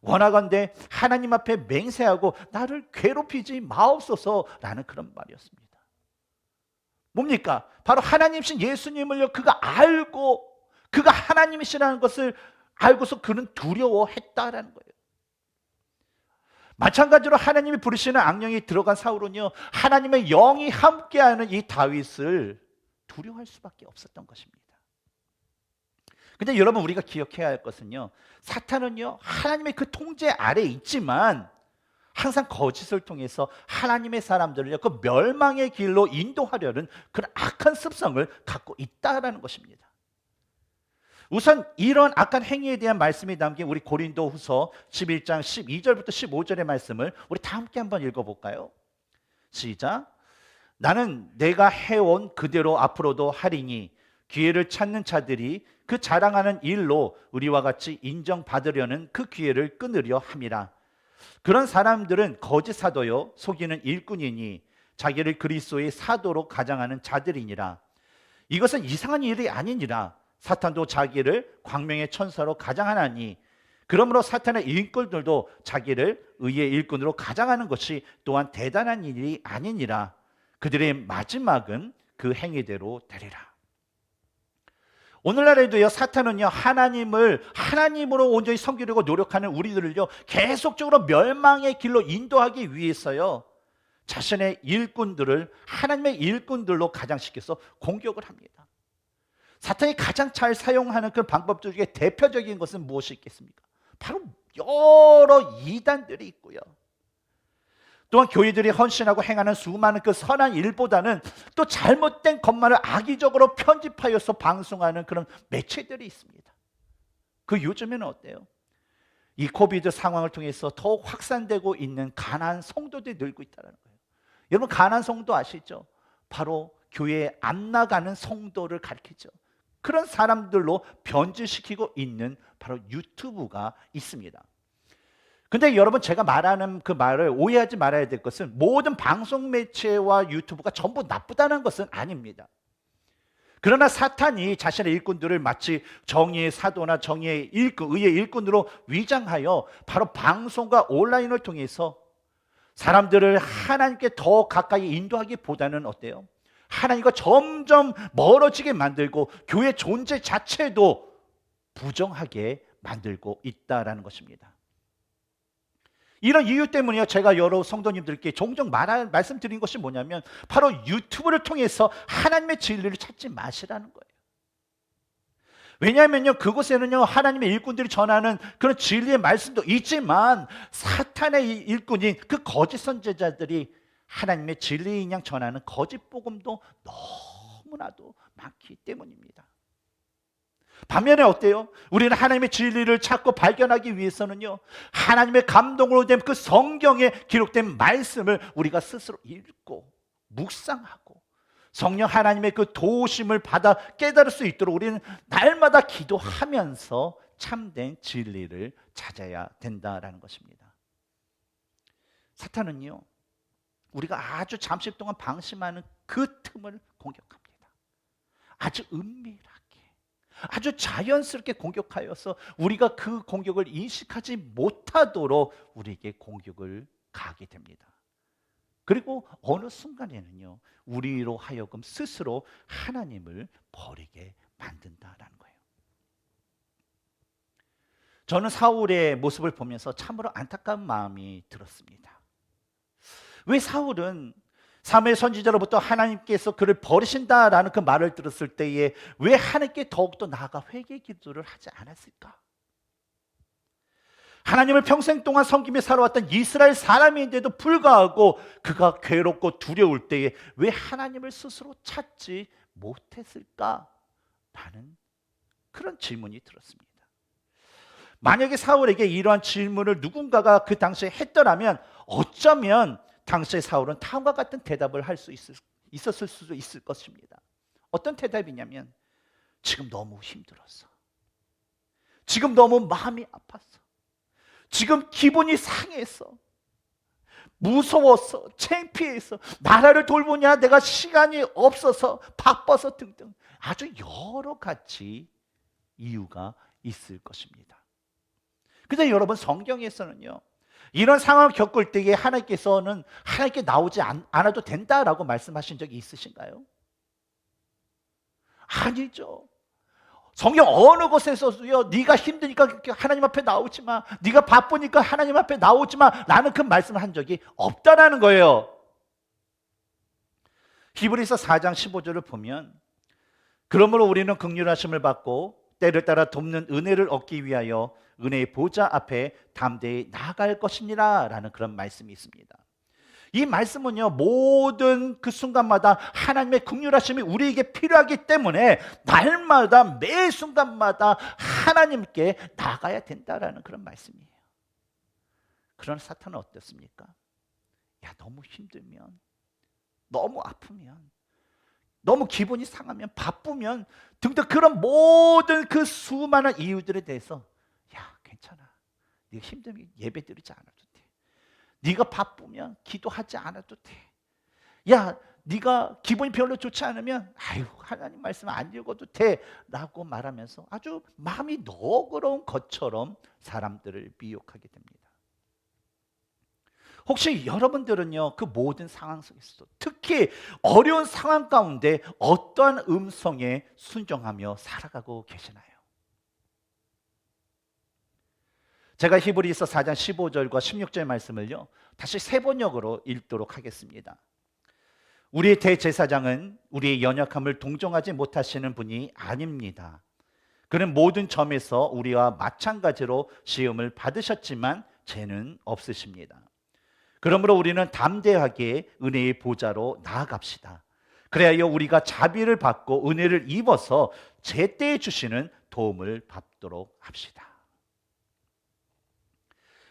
원하건대 하나님 앞에 맹세하고 나를 괴롭히지 마옵소서라는 그런 말이었습니다. 뭡니까? 바로 하나님이신 예수님을요, 그가 알고 그가 하나님이시라는 것을 알고서 그는 두려워했다라는 거예요. 마찬가지로 하나님이 부르시는 악령이 들어간 사울은요, 하나님의 영이 함께하는 이 다윗을 두려워할 수밖에 없었던 것입니다. 근데 여러분, 우리가 기억해야 할 것은요, 사탄은요 하나님의 그 통제 아래에 있지만 항상 거짓을 통해서 하나님의 사람들을 그 멸망의 길로 인도하려는 그런 악한 습성을 갖고 있다라는 것입니다. 우선 이런 악한 행위에 대한 말씀이 담긴 우리 고린도후서 11장 12절부터 15절의 말씀을 우리 다 함께 한번 읽어볼까요? 시작. 나는 내가 해온 그대로 앞으로도 하리니 기회를 찾는 자들이 그 자랑하는 일로 우리와 같이 인정받으려는 그 기회를 끊으려 함이라. 그런 사람들은 거짓 사도요 속이는 일꾼이니 자기를 그리스도의 사도로 가장하는 자들이니라. 이것은 이상한 일이 아니니라. 사탄도 자기를 광명의 천사로 가장하나니 그러므로 사탄의 일꾼들도 자기를 의의 일꾼으로 가장하는 것이 또한 대단한 일이 아니니라. 그들의 마지막은 그 행위대로 되리라. 오늘날에도요, 사탄은요 하나님을 하나님으로 온전히 섬기려고 노력하는 우리들을요 계속적으로 멸망의 길로 인도하기 위해서요 자신의 일꾼들을 하나님의 일꾼들로 가장시켜서 공격을 합니다. 사탄이 가장 잘 사용하는 그 방법들 중에 대표적인 것은 무엇이 있겠습니까? 바로 여러 이단들이 있고요, 또한 교회들이 헌신하고 행하는 수많은 그 선한 일보다는 또 잘못된 것만을 악의적으로 편집하여서 방송하는 그런 매체들이 있습니다. 그 요즘에는 어때요? 이 코비드 상황을 통해서 더욱 확산되고 있는 가난한 성도들이 늘고 있다는 거예요. 여러분, 가난한 성도 아시죠? 바로 교회에 안 나가는 성도를 가리키죠. 그런 사람들로 변질시키고 있는 바로 유튜브가 있습니다. 근데 여러분, 제가 말하는 그 말을 오해하지 말아야 될 것은 모든 방송 매체와 유튜브가 전부 나쁘다는 것은 아닙니다. 그러나 사탄이 자신의 일꾼들을 마치 정의의 사도나 정의의 일꾼, 의의 일꾼으로 위장하여 바로 방송과 온라인을 통해서 사람들을 하나님께 더 가까이 인도하기보다는 어때요? 하나님과 점점 멀어지게 만들고 교회 존재 자체도 부정하게 만들고 있다라는 것입니다. 이런 이유 때문에요. 제가 여러 성도님들께 종종 말씀드린 것이 뭐냐면 바로 유튜브를 통해서 하나님의 진리를 찾지 마시라는 거예요. 왜냐하면요, 그곳에는요 하나님의 일꾼들이 전하는 그런 진리의 말씀도 있지만 사탄의 일꾼인 그 거짓 선지자들이 하나님의 진리인 양 전하는 거짓 복음도 너무나도 많기 때문입니다. 반면에 어때요? 우리는 하나님의 진리를 찾고 발견하기 위해서는요 하나님의 감동으로 된 그 성경에 기록된 말씀을 우리가 스스로 읽고 묵상하고 성령 하나님의 그 도우심을 받아 깨달을 수 있도록 우리는 날마다 기도하면서 참된 진리를 찾아야 된다라는 것입니다. 사탄은요 우리가 아주 잠시 동안 방심하는 그 틈을 공격합니다. 아주 은밀하게, 아주 자연스럽게 공격하여서 우리가 그 공격을 인식하지 못하도록 우리에게 공격을 가하게 됩니다. 그리고 어느 순간에는요 우리로 하여금 스스로 하나님을 버리게 만든다라는 거예요. 저는 사울의 모습을 보면서 참으로 안타까운 마음이 들었습니다. 왜 사울은 사무엘 선지자로부터 하나님께서 그를 버리신다라는 그 말을 들었을 때에 왜 하나님께 더욱더 나아가 회개 기도를 하지 않았을까? 하나님을 평생 동안 섬기며 살아왔던 이스라엘 사람인데도 불구하고 그가 괴롭고 두려울 때에 왜 하나님을 스스로 찾지 못했을까? 라는 그런 질문이 들었습니다. 만약에 사울에게 이러한 질문을 누군가가 그 당시에 했더라면 어쩌면 당시의 사울은 다음과 같은 대답을 할 수 있었을 수도 있을 것입니다. 어떤 대답이냐면 지금 너무 힘들었어. 지금 너무 마음이 아팠어. 지금 기분이 상했어. 무서웠어. 창피해서. 나라를 돌보냐 내가 시간이 없어서 바빠서 등등 아주 여러 가지 이유가 있을 것입니다. 근데 여러분 성경에서는요 이런 상황을 겪을 때에 하나님께서는 하나님께 나오지 않아도 된다라고 말씀하신 적이 있으신가요? 아니죠. 성경 어느 곳에서도요 네가 힘드니까 하나님 앞에 나오지 마, 네가 바쁘니까 하나님 앞에 나오지 마 라는 그 말씀을 한 적이 없다라는 거예요. 히브리서 4장 15절을 보면 그러므로 우리는 긍휼하심을 받고 때를 따라 돕는 은혜를 얻기 위하여 은혜의 보좌 앞에 담대히 나아갈 것이니라 라는 그런 말씀이 있습니다. 이 말씀은요 모든 그 순간마다 하나님의 긍휼하심이 우리에게 필요하기 때문에 날마다 매 순간마다 하나님께 나가야 된다라는 그런 말씀이에요. 그러나 사탄은 어떻습니까? 야 너무 힘들면, 너무 아프면, 너무 기분이 상하면, 바쁘면 등등 그런 모든 그 수많은 이유들에 대해서 야 괜찮아, 네가 힘들면 예배 드리지 않아도 돼, 네가 바쁘면 기도하지 않아도 돼, 야 네가 기분이 별로 좋지 않으면 아유 하나님 말씀 안 읽어도 돼 라고 말하면서 아주 마음이 너그러운 것처럼 사람들을 미혹하게 됩니다. 혹시 여러분들은요 그 모든 상황 속에서도 특히 어려운 상황 가운데 어떠한 음성에 순종하며 살아가고 계시나요? 제가 히브리서 4장 15절과 16절 말씀을요 다시 세 번역으로 읽도록 하겠습니다. 우리의 대제사장은 우리의 연약함을 동정하지 못하시는 분이 아닙니다. 그는 모든 점에서 우리와 마찬가지로 시험을 받으셨지만 죄는 없으십니다. 그러므로 우리는 담대하게 은혜의 보좌로 나아갑시다. 그래야 우리가 자비를 받고 은혜를 입어서 제때에 주시는 도움을 받도록 합시다.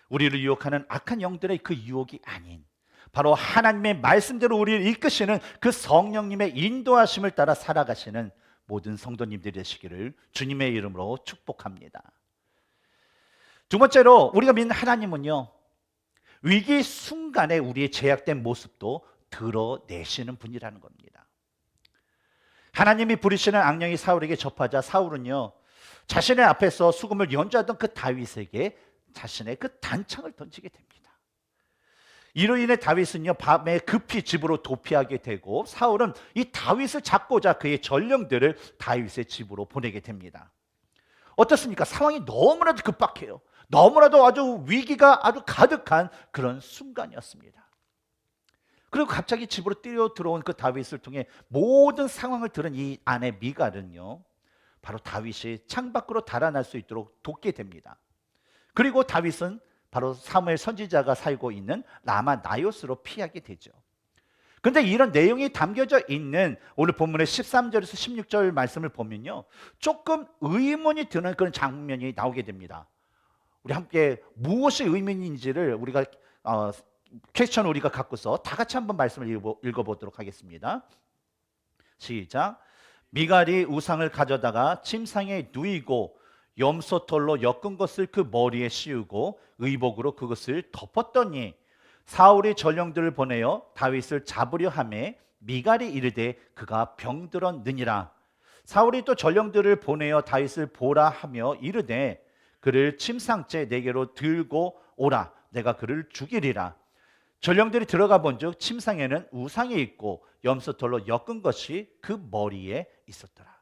우리를 유혹하는 악한 영들의 그 유혹이 아닌 바로 하나님의 말씀대로 우리를 이끄시는 그 성령님의 인도하심을 따라 살아가시는 모든 성도님들이 되시기를 주님의 이름으로 축복합니다. 두 번째로 우리가 믿는 하나님은요 위기 순간에 우리의 제약된 모습도 드러내시는 분이라는 겁니다. 하나님이 부리시는 악령이 사울에게 접하자 사울은요 자신의 앞에서 수금을 연주하던 그 다윗에게 자신의 그 단창을 던지게 됩니다. 이로 인해 다윗은요 밤에 급히 집으로 도피하게 되고 사울은 이 다윗을 잡고자 그의 전령들을 다윗의 집으로 보내게 됩니다. 어떻습니까? 상황이 너무나도 급박해요. 너무나도 아주 위기가 아주 가득한 그런 순간이었습니다. 그리고 갑자기 집으로 뛰어 들어온 그 다윗을 통해 모든 상황을 들은 이 아내 미갈은요 바로 다윗이 창밖으로 달아날 수 있도록 돕게 됩니다. 그리고 다윗은 바로 사무엘 선지자가 살고 있는 라마 나요스로 피하게 되죠. 그런데 이런 내용이 담겨져 있는 오늘 본문의 13절에서 16절 말씀을 보면요 조금 의문이 드는 그런 장면이 나오게 됩니다. 우리 함께 무엇이 의문인지를 우리가 퀘스천을 우리가 갖고서 다 같이 한번 말씀을 읽어보도록 하겠습니다. 시작. 미갈이 우상을 가져다가 침상에 누이고 염소털로 엮은 것을 그 머리에 씌우고 의복으로 그것을 덮었더니 사울이 전령들을 보내어 다윗을 잡으려 하매 미갈이 이르되 그가 병들었느니라. 사울이 또 전령들을 보내어 다윗을 보라 하며 이르되 그를 침상째 내게로 들고 오라. 내가 그를 죽이리라. 전령들이 들어가 본즉 침상에는 우상이 있고 염소털로 엮은 것이 그 머리에 있었더라.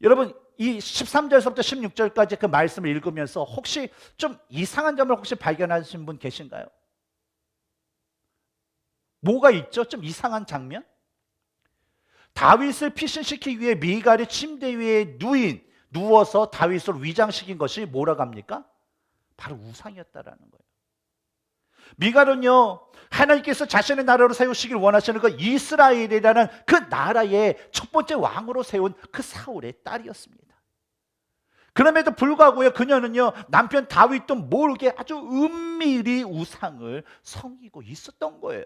여러분 이 13절에서부터 16절까지 그 말씀을 읽으면서 혹시 좀 이상한 점을 혹시 발견하신 분 계신가요? 뭐가 있죠? 좀 이상한 장면? 다윗을 피신시키기 위해 미갈이 침대 위에 누워서 다윗을 위장시킨 것이 뭐라고 합니까? 바로 우상이었다라는 거예요. 미갈은요 하나님께서 자신의 나라로 세우시길 원하시는 그 이스라엘이라는 그 나라의 첫 번째 왕으로 세운 그 사울의 딸이었습니다. 그럼에도 불구하고요 그녀는요 남편 다윗도 모르게 아주 은밀히 우상을 섬기고 있었던 거예요.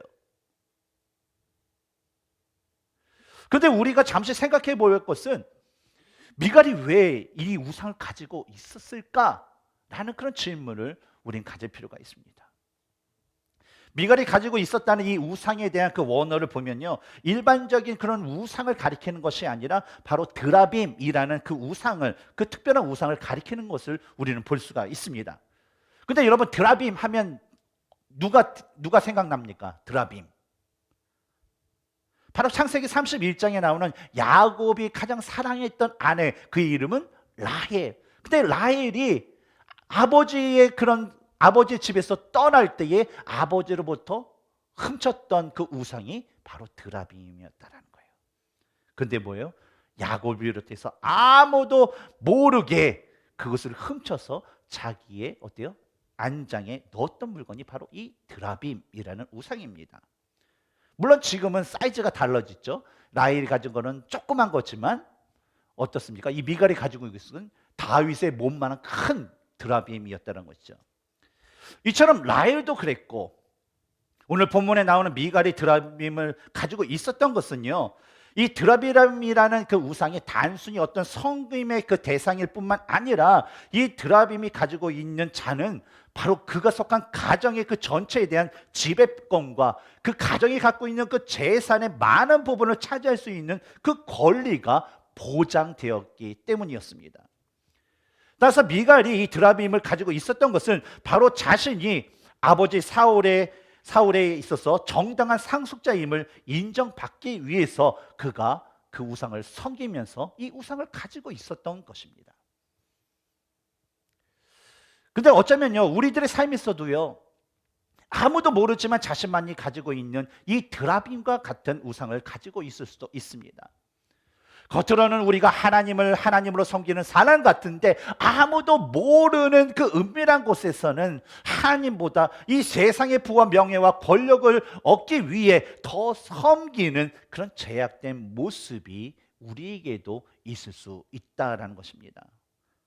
그런데 우리가 잠시 생각해 볼 것은 미갈이 왜 이 우상을 가지고 있었을까라는 그런 질문을 우린 가질 필요가 있습니다. 미갈이 가지고 있었다는 이 우상에 대한 그 원어를 보면요 일반적인 그런 우상을 가리키는 것이 아니라 바로 드라빔이라는 그 우상을, 그 특별한 우상을 가리키는 것을 우리는 볼 수가 있습니다. 근데 여러분 드라빔 하면 누가 생각납니까? 드라빔 바로 창세기 31장에 나오는 야곱이 가장 사랑했던 아내, 그의 이름은 라헬. 근데 라헬이 아버지 집에서 떠날 때에 아버지로부터 훔쳤던 그 우상이 바로 드라빔이었다라는 거예요. 근데 뭐예요? 야곱을 비롯해서 아무도 모르게 그것을 훔쳐서 자기의 안장에 넣었던 물건이 바로 이 드라빔이라는 우상입니다. 물론 지금은 사이즈가 달라졌죠. 라헬이 가진 거는 조그만 거지만 어떻습니까? 이 미갈이 가지고 있는 것은 다윗의 몸만한 큰 드라빔이었다는 것이죠. 이처럼 라헬도 그랬고 오늘 본문에 나오는 미갈이 드라빔을 가지고 있었던 것은요 이 드라빔이라는 그 우상이 단순히 어떤 성김의 그 대상일 뿐만 아니라 이 드라빔이 가지고 있는 자는 바로 그가 속한 가정의 그 전체에 대한 지배권과 그 가정이 갖고 있는 그 재산의 많은 부분을 차지할 수 있는 그 권리가 보장되었기 때문이었습니다. 따라서 미갈이 이 드라빔을 가지고 있었던 것은 바로 자신이 아버지 사울에 있어서 정당한 상속자임을 인정받기 위해서 그가 그 우상을 섬기면서 이 우상을 가지고 있었던 것입니다. 근데 어쩌면요 우리들의 삶에서도요 아무도 모르지만 자신만이 가지고 있는 이 드라빔과 같은 우상을 가지고 있을 수도 있습니다. 겉으로는 우리가 하나님으로 섬기는 사람 같은데 아무도 모르는 그 은밀한 곳에서는 하나님보다 이 세상의 부와 명예와 권력을 얻기 위해 더 섬기는 그런 제약된 모습이 우리에게도 있을 수 있다라는 것입니다.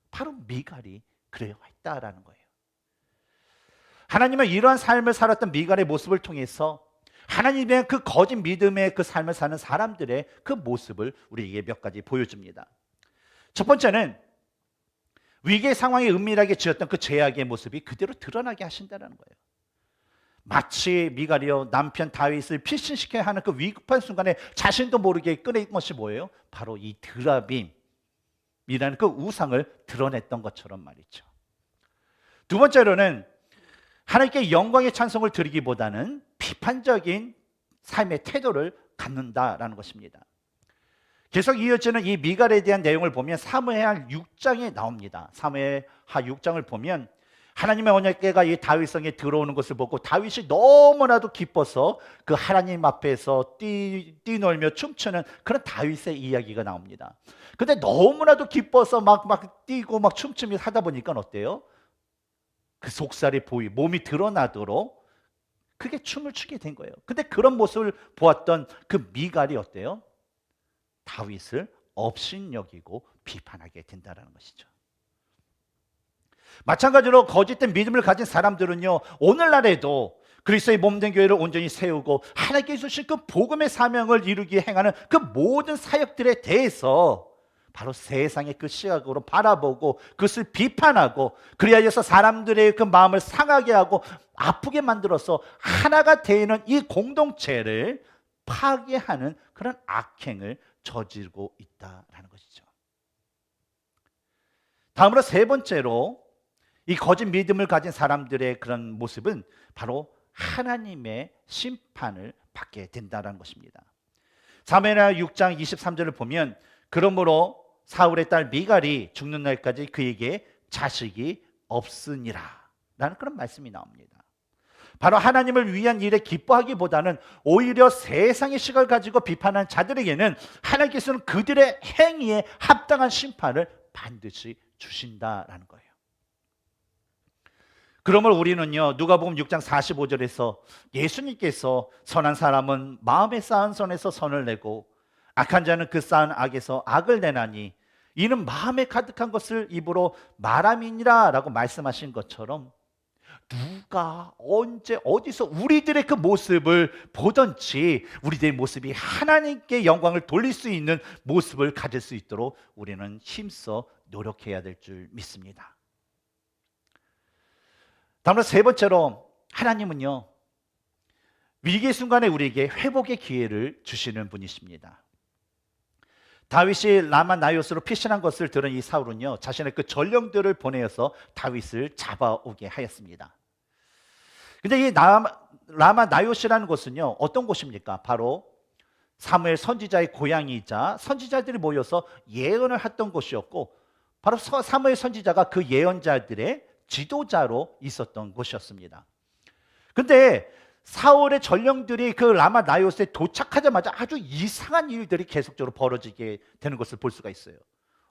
바로 미갈이 그러했다라는 거예요. 하나님은 이러한 삶을 살았던 미갈의 모습을 통해서 하나님의 그 거짓 믿음의 그 삶을 사는 사람들의 그 모습을 우리에게 몇 가지 보여줍니다. 첫 번째는 위기의 상황에 은밀하게 지었던 그 죄악의 모습이 그대로 드러나게 하신다는 거예요. 마치 미갈이요 남편 다윗을 피신시켜야 하는 그 위급한 순간에 자신도 모르게 꺼낸 것이 뭐예요? 바로 이 드라빔이라는 그 우상을 드러냈던 것처럼 말이죠. 두 번째로는 하나님께 영광의 찬송을 드리기보다는 비판적인 삶의 태도를 갖는다라는 것입니다. 계속 이어지는 이 미갈에 대한 내용을 보면 사무엘하 6장에 나옵니다. 사무엘하 6장을 보면 하나님의 언약궤가 이 다윗성에 들어오는 것을 보고 다윗이 너무나도 기뻐서 그 하나님 앞에서 뛰놀며 춤추는 그런 다윗의 이야기가 나옵니다. 근데 너무나도 기뻐서 막 뛰고 막 춤추며 하다 보니까 어때요? 그 속살이 몸이 드러나도록 그게 춤을 추게 된 거예요. 근데 그런 모습을 보았던 그 미갈이 어때요? 다윗을 업신여기고 비판하게 된다는 것이죠. 마찬가지로 거짓된 믿음을 가진 사람들은요, 오늘날에도 그리스도의 몸된 교회를 온전히 세우고 하나님께 주신 그 복음의 사명을 이루기에 행하는 그 모든 사역들에 대해서 바로 세상의 그 시각으로 바라보고 그것을 비판하고 그리하여서 사람들의 그 마음을 상하게 하고 아프게 만들어서 하나가 되는 이 공동체를 파괴하는 그런 악행을 저지르고 있다라는 것이죠. 다음으로 세 번째로 이 거짓 믿음을 가진 사람들의 그런 모습은 바로 하나님의 심판을 받게 된다는 것입니다. 사무엘하 6장 23절을 보면 그러므로 사울의 딸 미갈이 죽는 날까지 그에게 자식이 없으니라 라는 그런 말씀이 나옵니다. 바로 하나님을 위한 일에 기뻐하기보다는 오히려 세상의 시각을 가지고 비판하는 자들에게는 하나님께서는 그들의 행위에 합당한 심판을 반드시 주신다라는 거예요. 그러므로 우리는요, 누가복음 6장 45절에서 예수님께서 선한 사람은 마음에 쌓은 선에서 선을 내고 악한 자는 그 쌓은 악에서 악을 내나니 이는 마음에 가득한 것을 입으로 말함이니라 라고 말씀하신 것처럼 누가 언제 어디서 우리들의 그 모습을 보든지 우리들의 모습이 하나님께 영광을 돌릴 수 있는 모습을 가질 수 있도록 우리는 힘써 노력해야 될 줄 믿습니다. 다음으로 세 번째로 하나님은요, 위기의 순간에 우리에게 회복의 기회를 주시는 분이십니다. 다윗이 라마 나요스로 피신한 것을 들은 이 사울은요, 자신의 그 전령들을 보내어서 다윗을 잡아오게 하였습니다. 근데 이 라마 나요스라는 곳은요, 어떤 곳입니까? 바로 사무엘 선지자의 고향이자 선지자들이 모여서 예언을 했던 곳이었고, 바로 사무엘 선지자가 그 예언자들의 지도자로 있었던 곳이었습니다. 근데 사울의 전령들이 그 라마 나요스에 도착하자마자 아주 이상한 일들이 계속적으로 벌어지게 되는 것을 볼 수가 있어요.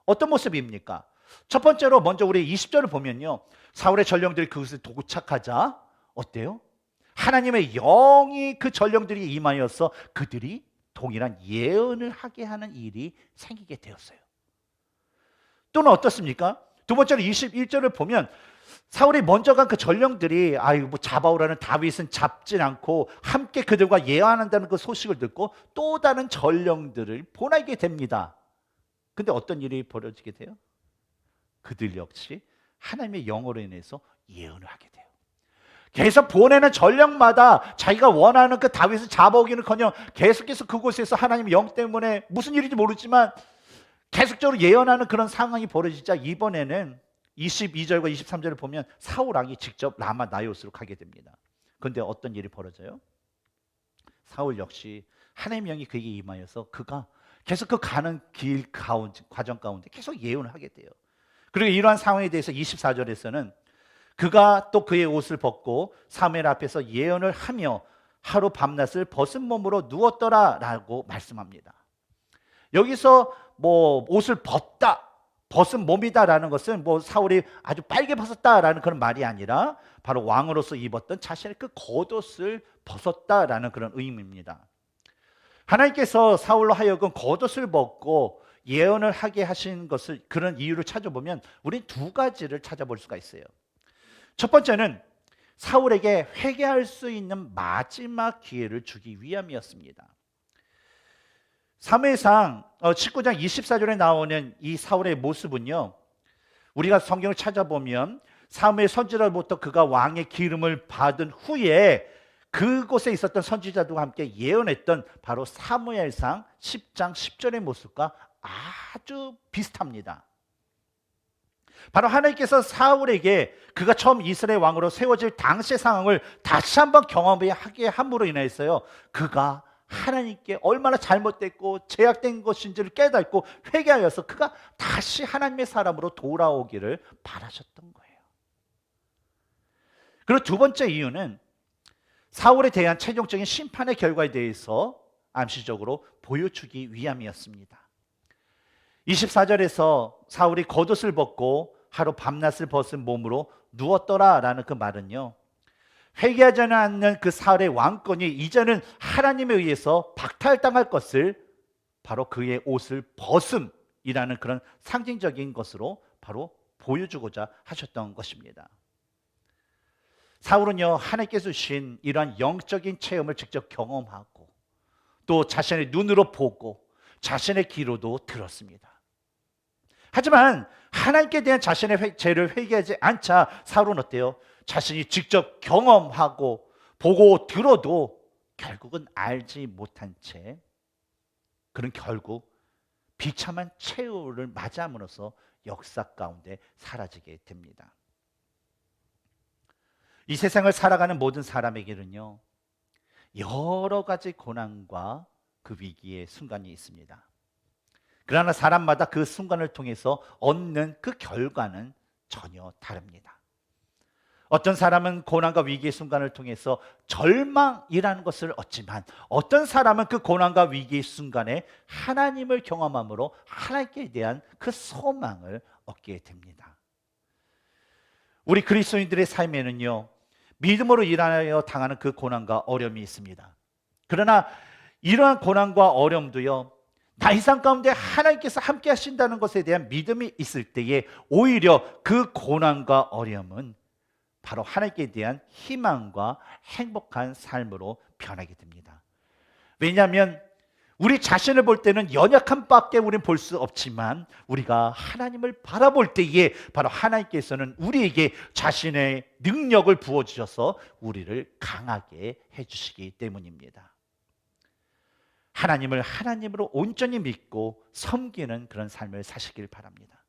어떤 모습입니까? 첫 번째로 먼저 우리 20절을 보면요, 사울의 전령들이 그곳에 도착하자 어때요? 하나님의 영이 그 전령들이 임하여서 그들이 동일한 예언을 하게 하는 일이 생기게 되었어요. 또는 어떻습니까? 두 번째로 21절을 보면 사울이 먼저 간 그 전령들이 잡아오라는 다윗은 잡진 않고 함께 그들과 예언한다는 그 소식을 듣고 또 다른 전령들을 보내게 됩니다. 근데 어떤 일이 벌어지게 돼요? 그들 역시 하나님의 영으로 인해서 예언을 하게 돼요. 계속 보내는 전령마다 자기가 원하는 그 다윗을 잡아오기는커녕 계속해서 그곳에서 하나님의 영 때문에 무슨 일인지 모르지만 계속적으로 예언하는 그런 상황이 벌어지자 이번에는 22절과 23절을 보면 사울 왕이 직접 라마 나요스로 가게 됩니다. 그런데 어떤 일이 벌어져요? 사울 역시 하나님의 영이 그에게 임하여서 그가 계속 그 가는 길 과정 가운데 계속 예언을 하게 돼요. 그리고 이러한 상황에 대해서 24절에서는 그가 또 그의 옷을 벗고 사무엘 앞에서 예언을 하며 하루 밤낮을 벗은 몸으로 누웠더라 라고 말씀합니다. 여기서 옷을 벗은 몸이다라는 것은 사울이 아주 빨개 벗었다라는 그런 말이 아니라 바로 왕으로서 입었던 자신의 그 겉옷을 벗었다라는 그런 의미입니다. 하나님께서 사울로 하여금 겉옷을 벗고 예언을 하게 하신 것을 그런 이유를 찾아보면 우리는 두 가지를 찾아볼 수가 있어요. 첫 번째는 사울에게 회개할 수 있는 마지막 기회를 주기 위함이었습니다. 사무엘상 19장 24절에 나오는 이 사울의 모습은요, 우리가 성경을 찾아보면 사무엘 선지자로부터 그가 왕의 기름을 받은 후에 그곳에 있었던 선지자들과 함께 예언했던 바로 사무엘상 10장 10절의 모습과 아주 비슷합니다. 바로 하나님께서 사울에게 그가 처음 이스라엘 왕으로 세워질 당시의 상황을 다시 한번 경험하게 함으로 인해서요, 그가 하나님께 얼마나 잘못됐고 제약된 것인지를 깨닫고 회개하여서 그가 다시 하나님의 사람으로 돌아오기를 바라셨던 거예요. 그리고 두 번째 이유는 사울에 대한 최종적인 심판의 결과에 대해서 암시적으로 보여주기 위함이었습니다. 24절에서 사울이 겉옷을 벗고 하루 밤낮을 벗은 몸으로 누웠더라 라는 그 말은요, 회개하지 않는 그 사울의 왕권이 이제는 하나님에 의해서 박탈당할 것을 바로 그의 옷을 벗음이라는 그런 상징적인 것으로 바로 보여주고자 하셨던 것입니다. 사울은요, 하나님께서 주신 이러한 영적인 체험을 직접 경험하고 또 자신의 눈으로 보고 자신의 귀로도 들었습니다. 하지만 하나님께 대한 자신의 죄를 회개하지 않자 사울은 어때요? 자신이 직접 경험하고 보고 들어도 결국은 알지 못한 채 그는 결국 비참한 최후를 맞이함으로써 역사 가운데 사라지게 됩니다. 이 세상을 살아가는 모든 사람에게는요, 여러 가지 고난과 그 위기의 순간이 있습니다. 그러나 사람마다 그 순간을 통해서 얻는 그 결과는 전혀 다릅니다. 어떤 사람은 고난과 위기의 순간을 통해서 절망이라는 것을 얻지만 어떤 사람은 그 고난과 위기의 순간에 하나님을 경험함으로 하나님께 대한 그 소망을 얻게 됩니다. 우리 그리스도인들의 삶에는요, 믿음으로 인하여 당하는 그 고난과 어려움이 있습니다. 그러나 이러한 고난과 어려움도요, 나의 삶 가운데 하나님께서 함께 하신다는 것에 대한 믿음이 있을 때에 오히려 그 고난과 어려움은 바로 하나님께 대한 희망과 행복한 삶으로 변하게 됩니다. 왜냐하면 우리 자신을 볼 때는 연약한 밖에 우리는 볼 수 없지만 우리가 하나님을 바라볼 때에 바로 하나님께서는 우리에게 자신의 능력을 부어주셔서 우리를 강하게 해주시기 때문입니다. 하나님을 하나님으로 온전히 믿고 섬기는 그런 삶을 사시길 바랍니다.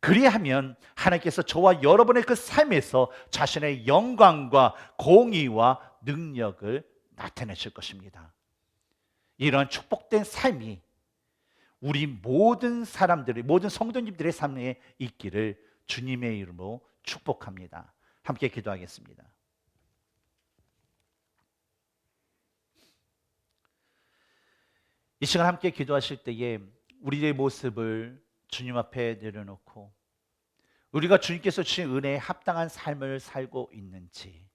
그리하면 하나님께서 저와 여러분의 그 삶에서 자신의 영광과 공의와 능력을 나타내실 것입니다. 이런 축복된 삶이 우리 모든 사람들의, 모든 성도님들의 삶에 있기를 주님의 이름으로 축복합니다. 함께 기도하겠습니다. 이 시간 함께 기도하실 때에 우리의 모습을 주님 앞에 내려놓고 우리가 주님께서 주신 은혜에 합당한 삶을 살고 있는지,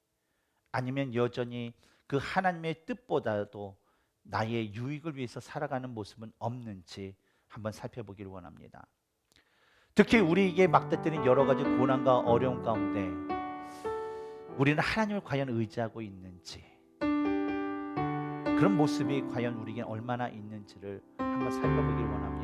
아니면 여전히 그 하나님의 뜻보다도 나의 유익을 위해서 살아가는 모습은 없는지 한번 살펴보기를 원합니다. 특히 우리에게 막닥뜨린 여러 가지 고난과 어려움 가운데 우리는 하나님을 과연 의지하고 있는지, 그런 모습이 과연 우리에게 얼마나 있는지를 한번 살펴보기를 원합니다.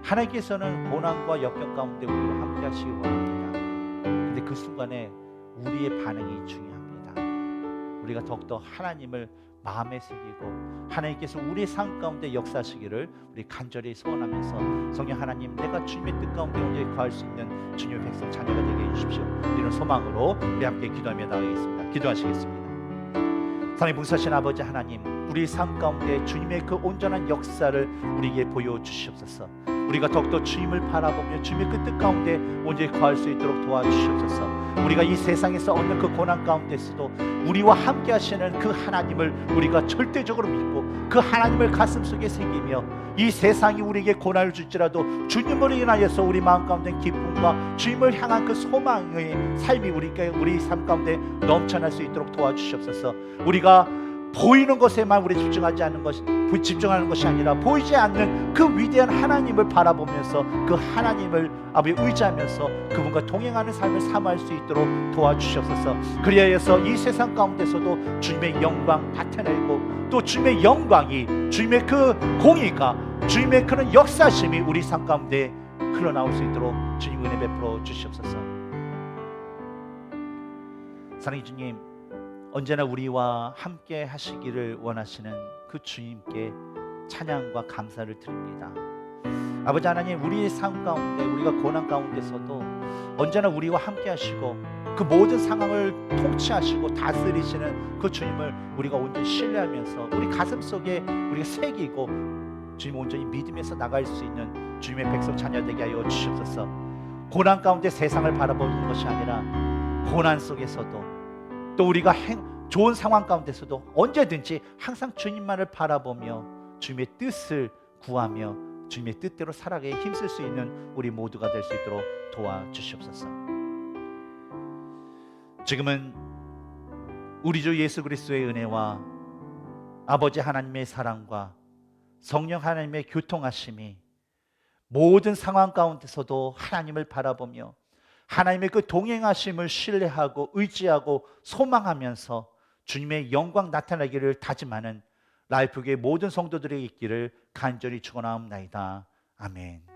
하나님께서는 고난과 역경 가운데 우리와 함께 하시기 원합니다. 그런데 그 순간에 우리의 반응이 중요합니다. 우리가 더욱더 하나님을 마음에 새기고 하나님께서 우리의 삶 가운데 역사하시기를 우리 간절히 소원하면서, 성령 하나님, 내가 주님의 뜻 가운데 온전히 거할 수 있는 주님의 백성 자녀가 되게 해주십시오. 이런 소망으로 우리 함께 기도하며 나가겠습니다. 기도하시겠습니다. 사랑의 봉사하신 아버지 하나님, 우리 삶 가운데 주님의 그 온전한 역사를 우리에게 보여주시옵소서. 우리가 더욱더 주님을 바라보며 주님의 그 뜻 가운데 온전히 거할 수 있도록 도와주시옵소서. 우리가 이 세상에서 얻는 그 고난 가운데서도 우리와 함께 하시는 그 하나님을 우리가 절대적으로 믿고 그 하나님을 가슴속에 새기며, 이 세상이 우리에게 고난을 줄지라도 주님으로 인하여서 우리 마음 가운데 기쁨과 주님을 향한 그 소망의 삶이 우리 삶 가운데 넘쳐날 수 있도록 도와주시옵소서. 우리가 보이는 것에만 우리 집중하는 것이 아니라 보이지 않는 그 위대한 하나님을 바라보면서 그 하나님을 아버지 의지하면서 그분과 동행하는 삶을 삼할 수 있도록 도와주시옵소서. 그리하여서 이 세상 가운데서도 주님의 영광 나타내고, 또 주님의 영광이, 주님의 그 공의가, 주님의 그런 역사심이 우리 삶 가운데 흘러나올 수 있도록 주님 은혜 베풀어 주시옵소서. 사랑의 주님, 언제나 우리와 함께 하시기를 원하시는 그 주님께 찬양과 감사를 드립니다. 아버지 하나님, 우리의 삶 가운데, 우리가 고난 가운데서도 언제나 우리와 함께 하시고 그 모든 상황을 통치하시고 다스리시는 그 주님을 우리가 온전히 신뢰하면서 우리 가슴 속에 우리가 새기고 주님 온전히 믿음에서 나갈 수 있는 주님의 백성 자녀 되게 하여 주시옵소서. 고난 가운데 세상을 바라보는 것이 아니라 고난 속에서도 또 우리가 좋은 상황 가운데서도 언제든지 항상 주님만을 바라보며 주님의 뜻을 구하며 주님의 뜻대로 살아가게 힘쓸 수 있는 우리 모두가 될 수 있도록 도와주시옵소서. 지금은 우리 주 예수 그리스도의 은혜와 아버지 하나님의 사랑과 성령 하나님의 교통하심이 모든 상황 가운데서도 하나님을 바라보며 하나님의 그 동행하심을 신뢰하고 의지하고 소망하면서 주님의 영광 나타나기를 다짐하는 라이프교회 모든 성도들에게 있기를 간절히 축원하옵나이다. 아멘.